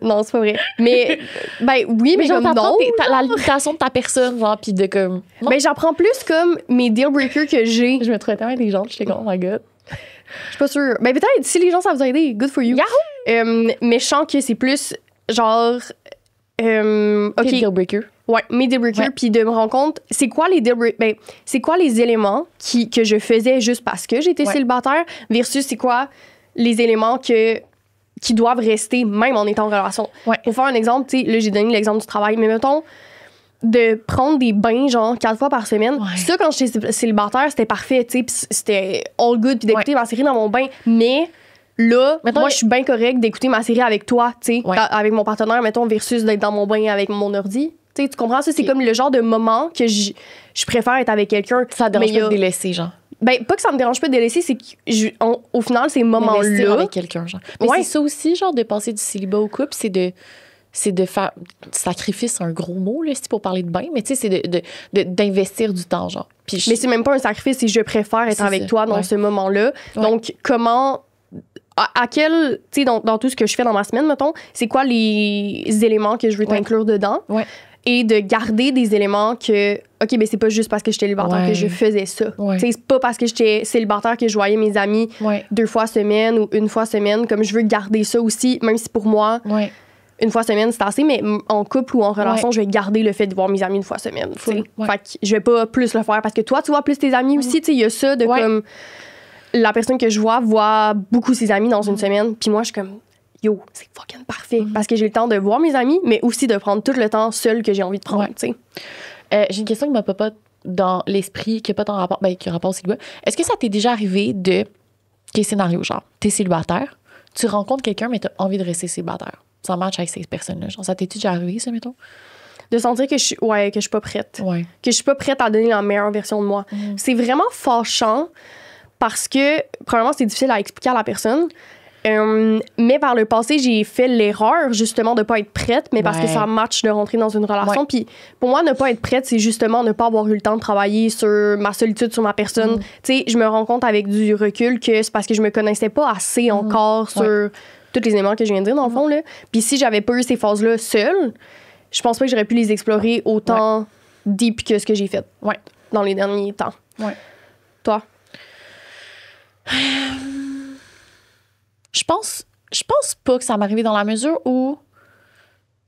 Non, c'est pas vrai. Mais, ben oui, mais comme non. La limitation de ta personne, genre, puis de comme... Ben, j'apprends plus comme mes deal breakers que j'ai. Je me trouvais tellement intelligente, j'étais comme, oh my God. Je suis pas sûre. Ben, peut-être, si les gens, ça vous a aidé, good for you. Mais je sens que c'est plus, genre... OK. Deal breaker. Mes deal breakers, puis de me rendre compte, c'est quoi les deal breakers? Ben, c'est quoi les éléments que je faisais juste parce que j'étais célibataire versus c'est quoi les éléments qui doivent rester même en étant en relation. Pour faire un exemple, tu sais, là, j'ai donné l'exemple du travail, mais mettons, de prendre des bains, genre, 4 fois par semaine. Ça, quand j'étais célibataire, c'était parfait, tu sais, puis c'était all good, puis d'écouter ma série dans mon bain. Mais là, moi, je suis bien correcte d'écouter ma série avec toi, tu sais, avec mon partenaire, mettons, versus d'être dans mon bain avec mon ordi. Tu comprends? Ça, c'est comme le genre de moment que je préfère être avec quelqu'un. Ça dérange pas de délaisser, genre. Ben, pas que ça me dérange pas de délaisser, c'est qu'au final, ces moments-là... avec quelqu'un, genre. Mais c'est ça aussi, genre, de passer du célibat au couple, c'est de faire... Sacrifice, c'est un gros mot, là, c'est pour parler de bain, mais tu sais, c'est d'investir du temps, genre. Puis mais c'est même pas un sacrifice, c'est je préfère être avec toi dans ce moment-là. Donc, comment... À quel... Tu sais, dans tout ce que je fais dans ma semaine, mettons, c'est quoi les éléments que je veux t'inclure dedans? Et de garder des éléments que, OK, ben c'est pas juste parce que j'étais célibataire que je faisais ça. C'est pas parce que j'étais célibataire que je voyais mes amis 2 fois semaine ou 1 fois semaine. Comme je veux garder ça aussi, même si pour moi, 1 fois semaine, c'est assez, mais en couple ou en relation, je vais garder le fait de voir mes amis 1 fois semaine. Fait que je vais pas plus le faire parce que toi, tu vois plus tes amis aussi. Il y a ça de comme... La personne que je voit beaucoup ses amis dans une semaine, puis moi, je suis comme... Yo, c'est fucking parfait. Parce que j'ai le temps de voir mes amis, mais aussi de prendre tout le temps seul que j'ai envie de prendre, tu sais. J'ai une question qui m'a pas dans l'esprit, qui n'a pas tant rapport, qui a rapport au célibat. Est-ce que ça t'est déjà arrivé de... Quel scénario, genre, t'es célibataire, tu rencontres quelqu'un, mais t'as envie de rester célibataire. Ça match avec ces personnes-là. Genre, ça t'es-tu déjà arrivé, ça, mettons? De sentir que je suis pas prête. Ouais. Que je suis pas prête à donner la meilleure version de moi. C'est vraiment fâchant parce que, premièrement, c'est difficile à expliquer à la personne. Mais par le passé, j'ai fait l'erreur, justement, de pas être prête, mais parce que ça match de rentrer dans une relation. Puis pour moi, ne pas être prête, c'est justement ne pas avoir eu le temps de travailler sur ma solitude, sur ma personne. Tu sais, je me rends compte avec du recul que c'est parce que je me connaissais pas assez encore sur tous les éléments que je viens de dire, dans le fond. Là. Puis si j'avais pas eu ces phases-là seule, je pense pas que j'aurais pu les explorer autant deep que ce que j'ai fait dans les derniers temps. Ouais. Toi? Je pense pas que ça m'est arrivé dans la mesure où...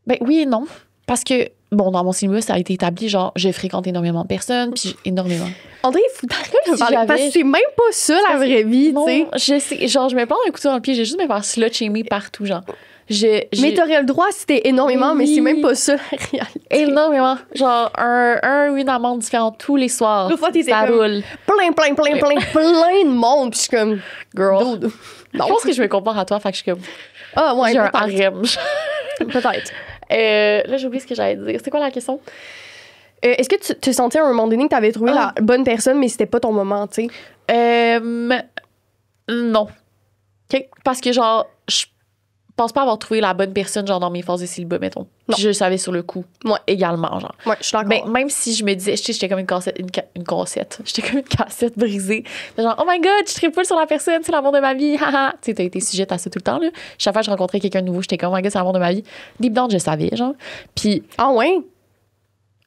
Ben oui et non. Parce que, bon, dans mon cinéma, ça a été établi, genre, je fréquente énormément de personnes, puis énormément. André, il faut t'arrêter de parler, parce que c'est même pas ça, la vraie vie, tu sais. Je sais, genre, je me prends un couteau dans le pied, j'ai juste me faire slut-shamer partout, genre. Mais t'aurais le droit si t'es énormément, mais c'est même pas ça, la réalité. Énormément. Genre, une amende différente tous les soirs. L'autre fois, t'étais ça comme roule. plein de monde, puis je suis comme... Girl. Dude. Je pense que je me compare à toi, fait que je suis comme... Ah ouais, j'ai un harem. Peut-être. Là, j'ai oublié ce que j'allais dire. C'était quoi la question? Est-ce que tu sentais à un moment donné que t'avais trouvé la bonne personne, mais c'était pas ton moment, tu sais? Non. Okay. Parce que, genre, je pense pas avoir trouvé la bonne personne, genre, dans mes phases de célibat, mettons. Puis je le savais sur le coup. Moi également, genre. Ouais, je suis d'accord. Ben, même si je me disais, j'étais comme une cassette. J'étais comme une cassette brisée. Genre, oh my god, je triple sur la personne, c'est l'amour de ma vie, haha. Tu sais, t'as été sujette à ça tout le temps, là. Chaque fois que je rencontrais quelqu'un de nouveau, j'étais comme, oh my god, c'est l'amour de ma vie. Deep down, je savais, genre. Puis. Ah ouais?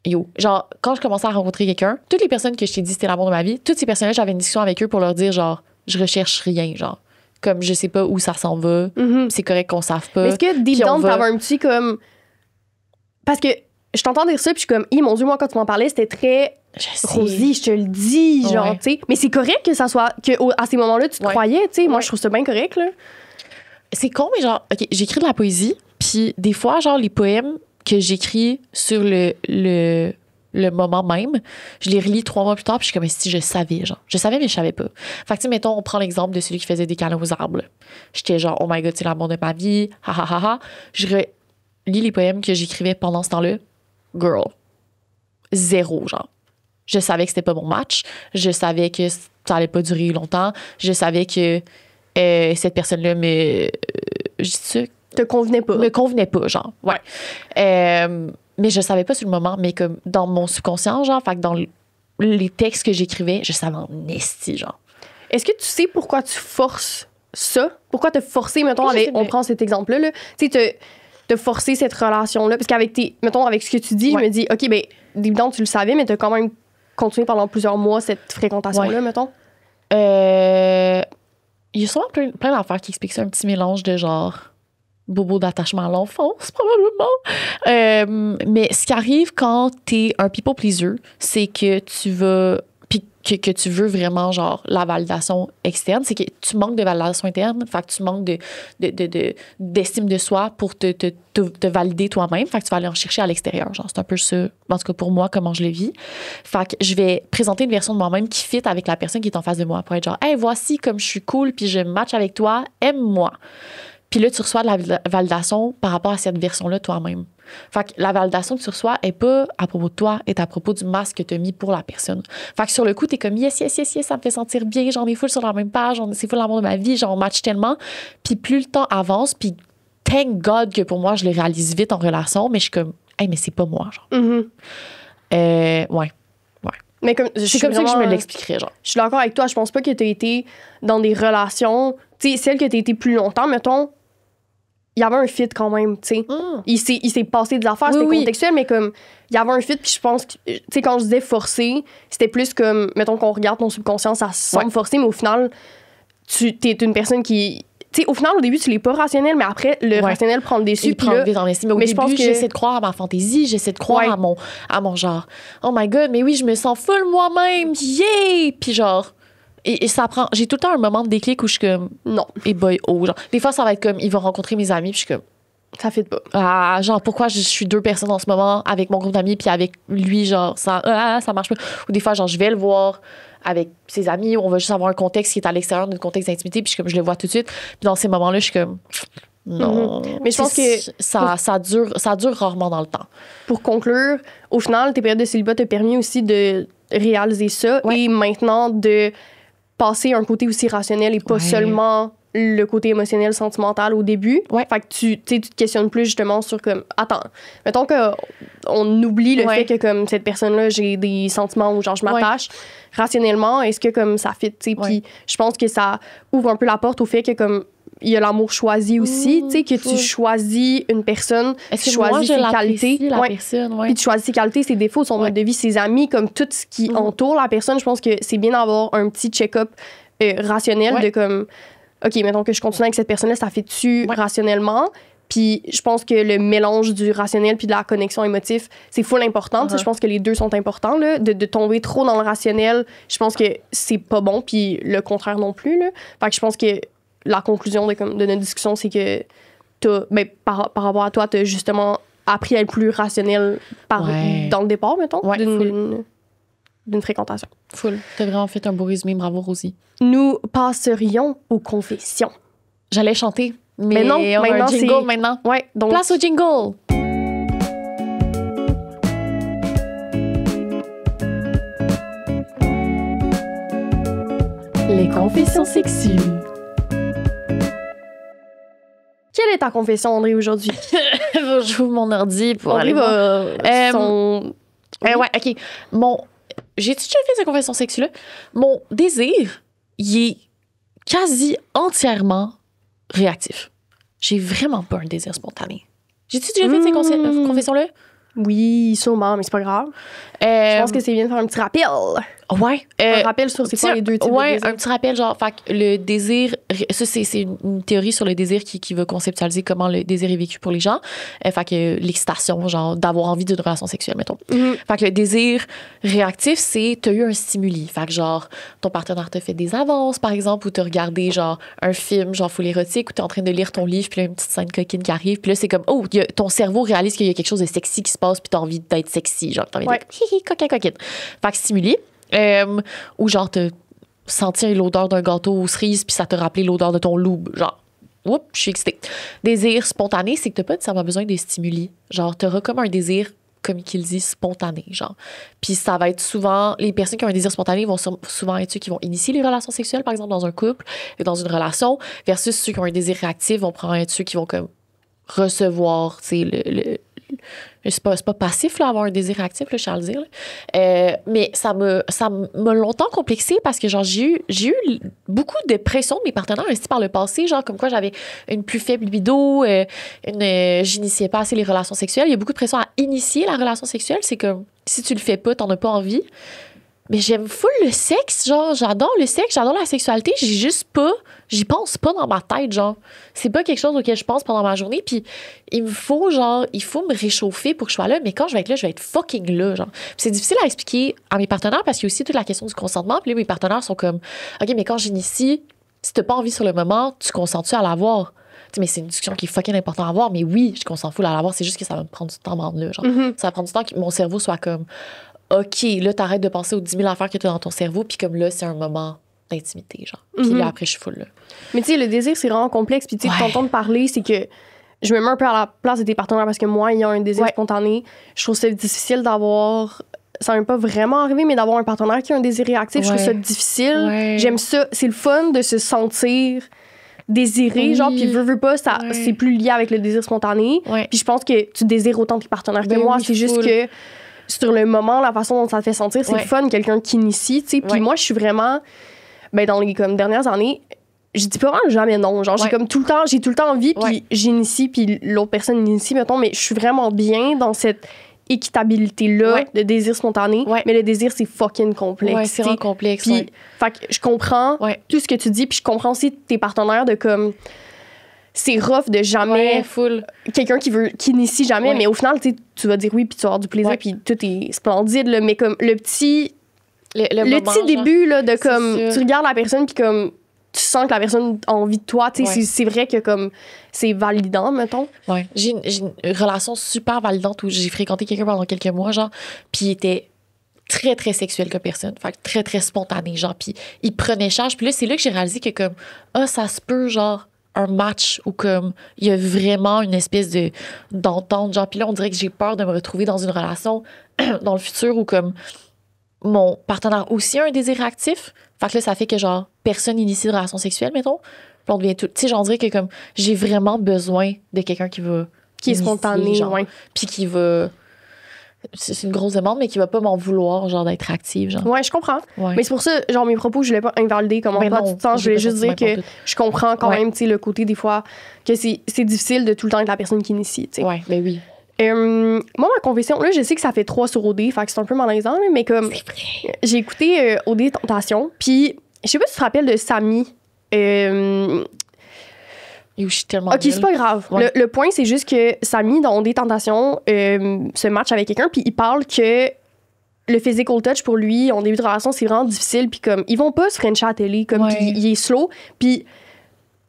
Yo, genre, quand je commençais à rencontrer quelqu'un, toutes les personnes que je t'ai dit c'était l'amour de ma vie, toutes ces personnes-là, j'avais une discussion avec eux pour leur dire, genre, je recherche rien, genre. Comme je sais pas où ça s'en va, c'est correct qu'on sache pas. Mais est-ce que deep down, t'avais un petit comme. Parce que je t'entends dire ça, puis je suis comme, mon Dieu, moi, quand tu m'en parlais, c'était très. Rosie, je te le dis, genre, tu sais. Mais c'est correct que ça soit. À ces moments-là, tu te croyais, tu sais. Moi, je trouve ça bien correct, là. C'est con, mais genre, OK, j'écris de la poésie, puis des fois, genre, les poèmes que j'écris sur le moment même, je les relis 3 mois plus tard, puis je suis comme si je savais, genre. Je savais, mais je savais pas. Fait que, tu sais, mettons, on prend l'exemple de celui qui faisait des câlins aux arbres. J'étais genre, oh my god, c'est l'amour de ma vie, ha ha ha ha. Je relis les poèmes que j'écrivais pendant ce temps-là. Girl. 0, genre. Je savais que c'était pas mon match. Je savais que ça allait pas durer longtemps. Je savais que cette personne-là te convenait pas. Me convenait pas, genre. Ouais. Mais je savais pas sur le moment, mais comme dans mon subconscient, genre, fait que dans les textes que j'écrivais, je savais en esti, genre. Est-ce que tu sais pourquoi tu forces ça? Pourquoi te forcer, mettons, on prend cet exemple-là, là, tu sais, te forcer cette relation-là? Parce qu'avec mettons, avec ce que tu dis, je me dis, OK, ben, deep down, tu le savais, mais t'as quand même continué pendant plusieurs mois cette fréquentation-là, mettons? Il y a souvent plein d'affaires qui expliquent ça, un petit mélange de genre bobo d'attachement à l'enfance, probablement. Mais ce qui arrive quand t'es un people pleaser, c'est que tu vas... Puis que tu veux vraiment, genre, la validation externe, c'est que tu manques de validation interne, fait que tu manques d'estime de soi pour te valider toi-même, fait que tu vas aller en chercher à l'extérieur. Genre, c'est un peu ça, en tout cas pour moi, comment je le vis. Fait que je vais présenter une version de moi-même qui fit avec la personne qui est en face de moi pour être genre, hey, voici comme je suis cool, puis je match avec toi, aime-moi. Puis là, tu reçois de la validation par rapport à cette version-là toi-même. Fait que la validation que tu reçois est pas à propos de toi, est à propos du masque que tu as mis pour la personne. Fait que sur le coup, t'es comme yes, ça me fait sentir bien, j'en ai full sur la même page, c'est full l'amour de ma vie, j'en match tellement. Puis plus le temps avance, puis thank God que pour moi, je le réalise vite en relation, mais je suis comme, hey, mais c'est pas moi, genre. Ouais. Mais c'est comme ça que je me l'expliquerais, genre. Je suis d'accord avec toi, je pense pas que tu as été dans des relations, tu sais, celles que tu as été plus longtemps, mettons, il y avait un fit quand même, tu sais. Il s'est passé des affaires, c'était contextuel, mais comme, il y avait un fit, puis je pense que, tu sais, quand je disais forcé, c'était plus comme, mettons qu'on regarde ton subconscient, ça semble forcé, mais au final, t'es une personne qui... Tu sais, au final, au début, tu l'es pas rationnel, mais après, le rationnel prend le dessus. Il prend le vite en estime. Mais au début, j'essaie de croire à ma fantaisie, j'essaie de croire à mon genre, oh my God, mais oui, je me sens full moi-même, yeah! Puis genre... Et ça prend... J'ai tout le temps un moment de déclic où je suis comme... Non. Et boy, genre. Des fois, ça va être comme... Ils vont rencontrer mes amis, puis je suis comme... Ça fit pas. Ah, genre, pourquoi je suis 2 personnes en ce moment avec mon groupe d'amis, puis avec lui, genre, ça marche pas. Ou des fois, genre, je vais le voir avec ses amis, on va juste avoir un contexte qui est à l'extérieur d'un contexte d'intimité, puis je le vois tout de suite. Puis dans ces moments-là, je suis comme, non. Mais je pense que ça dure rarement dans le temps. Pour conclure, au final, tes périodes de célibat t'ont permis aussi de réaliser ça et maintenant de passer un côté aussi rationnel et pas seulement le côté émotionnel, sentimental au début. Fait que tu te questionnes plus justement sur comme, attends, mettons qu'on oublie le fait que comme cette personne-là, j'ai des sentiments où genre je m'attache. Rationnellement, est-ce que comme ça fit, tu sais? Puis je pense que ça ouvre un peu la porte au fait que comme il y a l'amour choisi aussi, tu sais, que tu choisis une personne, tu choisis ses qualités. Puis tu choisis ses qualités, ses défauts, son mode de vie, ses amis, comme tout ce qui entoure la personne. Je pense que c'est bien d'avoir un petit check-up rationnel de comme, OK, mettons que je continue avec cette personne-là, ça fait-tu rationnellement? Puis je pense que le mélange du rationnel puis de la connexion émotive, c'est full important. Je pense que les deux sont importants. Là. De tomber trop dans le rationnel, je pense que c'est pas bon, puis le contraire non plus. Là. Fait que je pense que la conclusion de notre discussion, c'est que par rapport à toi, tu as justement appris à être plus rationnel dans le départ, mettons, d'une fréquentation. Full. Tu as vraiment fait un beau résumé. Bravo, Rosie. Nous passerions aux confessions. J'allais chanter, mais non, on a un jingle maintenant. Ouais, donc place au jingle. Les confessions sexuelles. Quelle est ta confession, André, aujourd'hui? J'ouvre mon ordi pour André aller voir. Ouais, OK. J'ai-tu déjà fait cette confession sexuelle-là? Mon désir, il est quasi entièrement réactif. J'ai vraiment pas un désir spontané. J'ai-tu déjà fait cette confession-là? Oui, sûrement, mais c'est pas grave. Je pense que c'est bien de faire un petit rappel. Ouais. Un rappel sur c'est quoi les deux types de désir. Un petit rappel, genre, fait que le désir, ça, c'est une théorie sur le désir qui va conceptualiser comment le désir est vécu pour les gens. Fait que l'excitation, genre, d'avoir envie d'une relation sexuelle, mettons. Fait que le désir réactif, c'est t'as eu un stimuli. Fait que, genre, ton partenaire te fait des avances, par exemple, ou t'as regardé, genre, un film, genre, full érotique, ou t'es en train de lire ton livre, puis là, une petite scène coquine qui arrive, puis là, c'est comme, oh, ton cerveau réalise qu'il y a quelque chose de sexy qui se passe, puis t'as envie d'être sexy, genre, t'as envie d'être hihi, coquine. Fait que stimuli. Ou genre te sentir l'odeur d'un gâteau aux cerises puis ça te rappelait l'odeur de ton loup, genre oups, je suis excitée. Désir spontané, c'est que t'as pas nécessairement besoin de stimuli, genre t'auras comme un désir comme qu'il dit spontané, genre. Puis ça va être souvent les personnes qui ont un désir spontané vont souvent être ceux qui vont initier les relations sexuelles, par exemple dans un couple, dans une relation, versus ceux qui ont un désir réactif vont prendre être ceux qui vont comme recevoir, tu sais, c'est pas passif là, avoir un désir actif, là, je tiens à le dire. Mais ça m'a longtemps complexé parce que genre j'ai eu beaucoup de pression de mes partenaires aussi par le passé, genre comme quoi j'avais une plus faible libido, j'initiais pas assez les relations sexuelles. Il y a beaucoup de pression à initier la relation sexuelle. C'est comme si tu le fais pas, t'en as pas envie. Mais j'aime full le sexe, genre, j'adore le sexe, j'adore la sexualité, j'y pense pas dans ma tête, genre. C'est pas quelque chose auquel je pense pendant ma journée, puis il faut me réchauffer pour que je sois là, mais quand je vais être là, je vais être fucking là, genre. Puis c'est difficile à expliquer à mes partenaires parce qu'il y a aussi toute la question du consentement, puis là, mes partenaires sont comme, OK, mais quand j'initie, si t'as pas envie sur le moment, tu consens-tu à l'avoir? T'sais, mais c'est une discussion qui est fucking importante à avoir, mais oui, je consens full à l'avoir, c'est juste que ça va me prendre du temps de me rendre là, genre. Ça va prendre du temps que mon cerveau soit comme, OK, là, t'arrêtes de penser aux 10 000 affaires que t'as dans ton cerveau, puis comme là, c'est un moment d'intimité, genre. Puis là, après, je suis full, là. Mais tu sais, le désir, c'est vraiment complexe. Puis tu sais, t'entendre parler, c'est que je me mets un peu à la place de tes partenaires parce que moi, ayant un désir spontané, je trouve ça difficile d'avoir... Ça m'est pas vraiment arrivé, mais d'avoir un partenaire qui a un désir réactif, je trouve ça difficile. J'aime ça. C'est le fun de se sentir désiré, genre, puis veux pas, ça, c'est plus lié avec le désir spontané. Puis je pense que tu désires autant tes partenaires que moi. C'est juste que sur le moment, la façon dont ça te fait sentir, c'est le fun, quelqu'un qui initie, tu sais. Puis moi, je suis vraiment, dans les comme, dernières années, je dis pas vraiment jamais non. Genre, j'ai tout le temps envie, puis j'initie, puis l'autre personne initie, mettons, mais je suis vraiment bien dans cette équitabilité-là de désir spontané. Mais le désir, c'est fucking complexe. Ouais, c'est vraiment complexe. Puis, fait que je comprends tout ce que tu dis, puis je comprends aussi tes partenaires de comme... C'est rough de jamais quelqu'un qui initie jamais, mais au final, tu vas dire oui, puis tu vas avoir du plaisir, puis tout est splendide, là, mais comme le petit moment, petit début là, de comme tu regardes la personne, puis comme tu sens que la personne a envie de toi. Tu sais, Ouais. c'est vrai que comme c'est validant, mettons. Ouais. J'ai une relation super validante où j'ai fréquenté quelqu'un pendant quelques mois, genre, puis il était très, très sexuel comme personne. Fait que très, très spontané, genre, puis il prenait charge. Puis là, c'est là que j'ai réalisé que, comme, ça se peut, genre, un match où, comme, il y a vraiment une espèce d'entente, genre, puis là, on dirait que j'ai peur de me retrouver dans une relation dans le futur où, comme, mon partenaire aussi a un désir actif. Fait que là, ça fait que, genre, personne initie de relation sexuelle, mettons. Puis on devient tout. Tu sais, j'en dirais que, comme, j'ai vraiment besoin de quelqu'un qui va. Qui est initier, spontané, genre, ouais. puis qui va. C'est une grosse demande, mais qui va pas m'en vouloir, genre, d'être active, genre. Ouais, je comprends. Ouais. Mais c'est pour ça, genre, mes propos, je voulais pas invalider comment Ben toi non, tu te sens. Je j'ai voulais pas juste dire senti même que pas je comprends quand Ouais. même, tu sais, le côté, des fois, que c'est difficile de tout le temps être la personne qui initie, tu sais. Ouais, ben oui. Moi, ma confession, là, je sais que ça fait 3 sur OD, fait que c'est un peu malaisant, là, mais comme, C'est vrai. j'ai écouté OD Tentation, puis je sais pas si tu te rappelles de Samy. Yo, je suis tellement. Ok, c'est nulle. pas grave. Ouais. Le point, c'est juste que Samy, dans OD Tentation, se match avec quelqu'un, puis il parle que le physical touch, pour lui, en début de relation, c'est vraiment difficile, puis comme, ils vont pas se frencher à la télé, comme, Ouais. puis il est slow, puis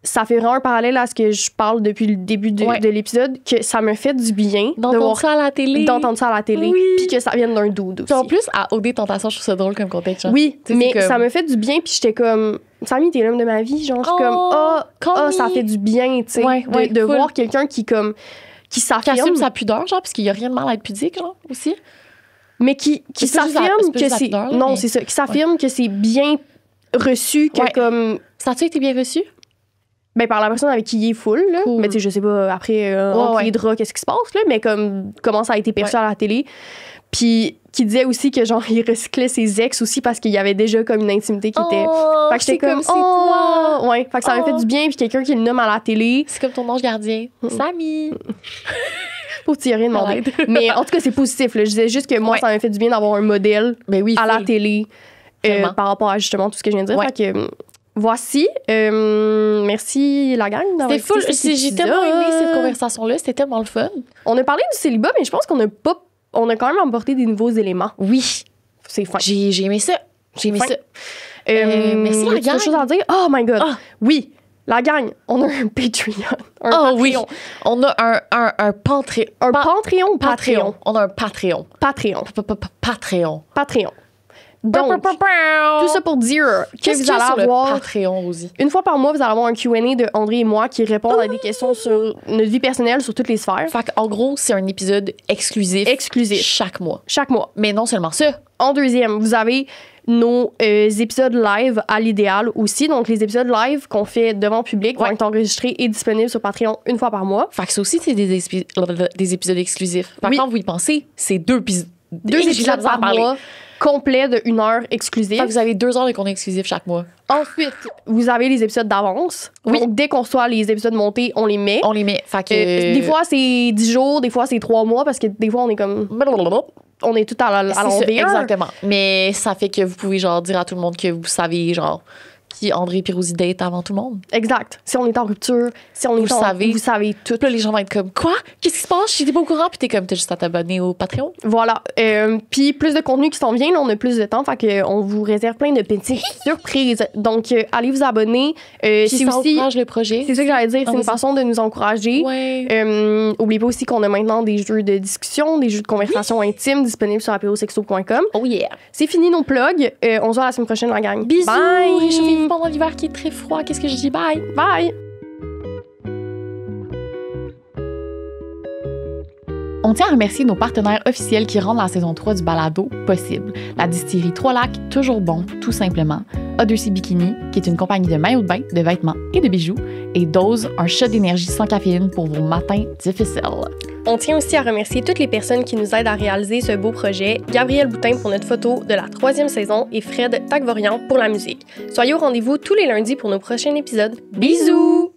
ça fait vraiment un parallèle à ce que je parle depuis le début Ouais. de l'épisode, que ça me fait du bien de D'entendre voir ça à la télé. d'entendre ça à la télé, Oui. puis que ça vienne d'un dude aussi. Puis en plus, à OD Tentation, je trouve ça drôle comme contexte, genre. Oui, Tu sais, mais c'est comme- ça me fait du bien, puis j'étais comme, Samy, t'es l'homme de ma vie, genre, je suis comme, call ça me. fait du bien, tu sais, Ouais, ouais, de full. voir quelqu'un qui, comme, qui Qui s'affirme, assume sa pudeur, genre, parce qu'il y a rien de mal à être pudique, genre, aussi. mais qui C'est pas juste la- s'affirme c'est pas que juste la c'est, pudeur, là, non, mais- c'est ça, qui s'affirme que c'est bien reçu, que Ouais. comme, Ça a-tu été bien reçu? ben, par la personne avec qui il est full, là, Cool. mais tu sais, je sais pas, après, entre ouais. les draps, qu'est-ce qui se passe, là, mais comme, comment ça a été perçu à la télé, puis qui disait aussi que, genre, il recyclait ses ex aussi parce qu'il y avait déjà, comme, une intimité qui était... Fait que j'étais comme, c'est toi. Ouais, fait que ça m'a fait Oh. du bien, puis quelqu'un qui le nomme à la télé. C'est comme ton ange gardien. Samy. Faut que tu y aies rien demandé. Arrête. Mais en tout cas, c'est positif. Là. Je disais juste que moi, Ouais. ça m'a fait du bien d'avoir un modèle Ben oui, à la full. télé Vraiment. par rapport à justement tout ce que je viens de dire. Ouais. Fait que voici. Merci la gang d'avoir C'était full. écouté cet J'ai tellement aimé cette épisode. conversation-là. C'était tellement le fun. On a parlé du célibat, mais je pense qu'on a pas. On a quand même apporté des nouveaux éléments. Oui. C'est fin. J'ai aimé ça. J'ai aimé Fin. ça. as-tu merci, la quelque gang. chose à dire? Oh my God. Ah. Oui, la gang, on a un Patreon. Un Oh oui. Patreon. On a un Patreon. Un Patreon. Patreon. On a un Patreon. Patreon. Patreon. Patreon. Donc, tout ça pour dire que Qu'est-ce vous qu'il y a allez sur le avoir... Patreon, Rosie? Une fois par mois, vous allez avoir un Q&A de André et moi qui répondent à des questions sur notre vie personnelle, sur toutes les sphères. Fait en gros, c'est un épisode exclusif. Exclusif. Chaque mois. Chaque mois. Mais non seulement ça. En deuxième, vous avez nos épisodes live à l'idéal aussi. Donc, les épisodes live qu'on fait devant public vont Ouais. être enregistrés et disponibles sur Patreon une fois par mois. Fait que ça aussi, c'est des épisodes exclusifs. Fait que Oui. quand vous y pensez, c'est deux Deux épisodes par mois, complets de 1 heure exclusifs. Fait que vous avez 2 heures de contenu exclusif chaque mois. Ensuite, vous avez les épisodes d'avance. Oui. Donc, dès qu'on reçoit les épisodes montés, on les met. On les met. Fait que. Des fois, c'est 10 jours, des fois, c'est 3 mois, parce que des fois, on est comme... On est tout à C'est ça, l'envers. exactement. Mais ça fait que vous pouvez genre dire à tout le monde que vous savez genre qui André et Rosie date avant tout le monde. Exact. Si on est en rupture, si on est Vous en... savez. Vous savez tout. Puis là, les gens vont être comme quoi? Qu'est-ce qui se passe? J'étais pas au courant. Puis t'es comme t'as juste à t'abonner au Patreon. Voilà. Puis plus de contenu qui s'en vient, là, on a plus de temps, fait que on vous réserve plein de petites surprises. Donc, allez vous abonner. Puis C'est ça aussi... encourage le projet. C'est ça que j'allais dire, c'est une vas-y. façon de nous encourager. Ouais. Oubliez pas aussi qu'on a maintenant des jeux de discussion, des jeux de conversation intimes disponibles sur apérosexo.com. Oh yeah. C'est fini nos plugs. On se voit la semaine prochaine, la gang. Bisous. Bye. Réchauffez-vous pendant l'hiver qui est très froid. Qu'est-ce que je dis? Bye. Bye. On tient à remercier nos partenaires officiels qui rendent la saison 3 du balado possible. La distillerie Trois-Lacs, toujours bon, tout simplement. Odyssey Bikini, qui est une compagnie de maillots de bain, de vêtements et de bijoux. Et Dose, un shot d'énergie sans caféine pour vos matins difficiles. On tient aussi à remercier toutes les personnes qui nous aident à réaliser ce beau projet, Gabriel Boutin pour notre photo de la 3e saison et Fred Tagvorian pour la musique. Soyez au rendez-vous tous les lundis pour nos prochains épisodes. Bisous!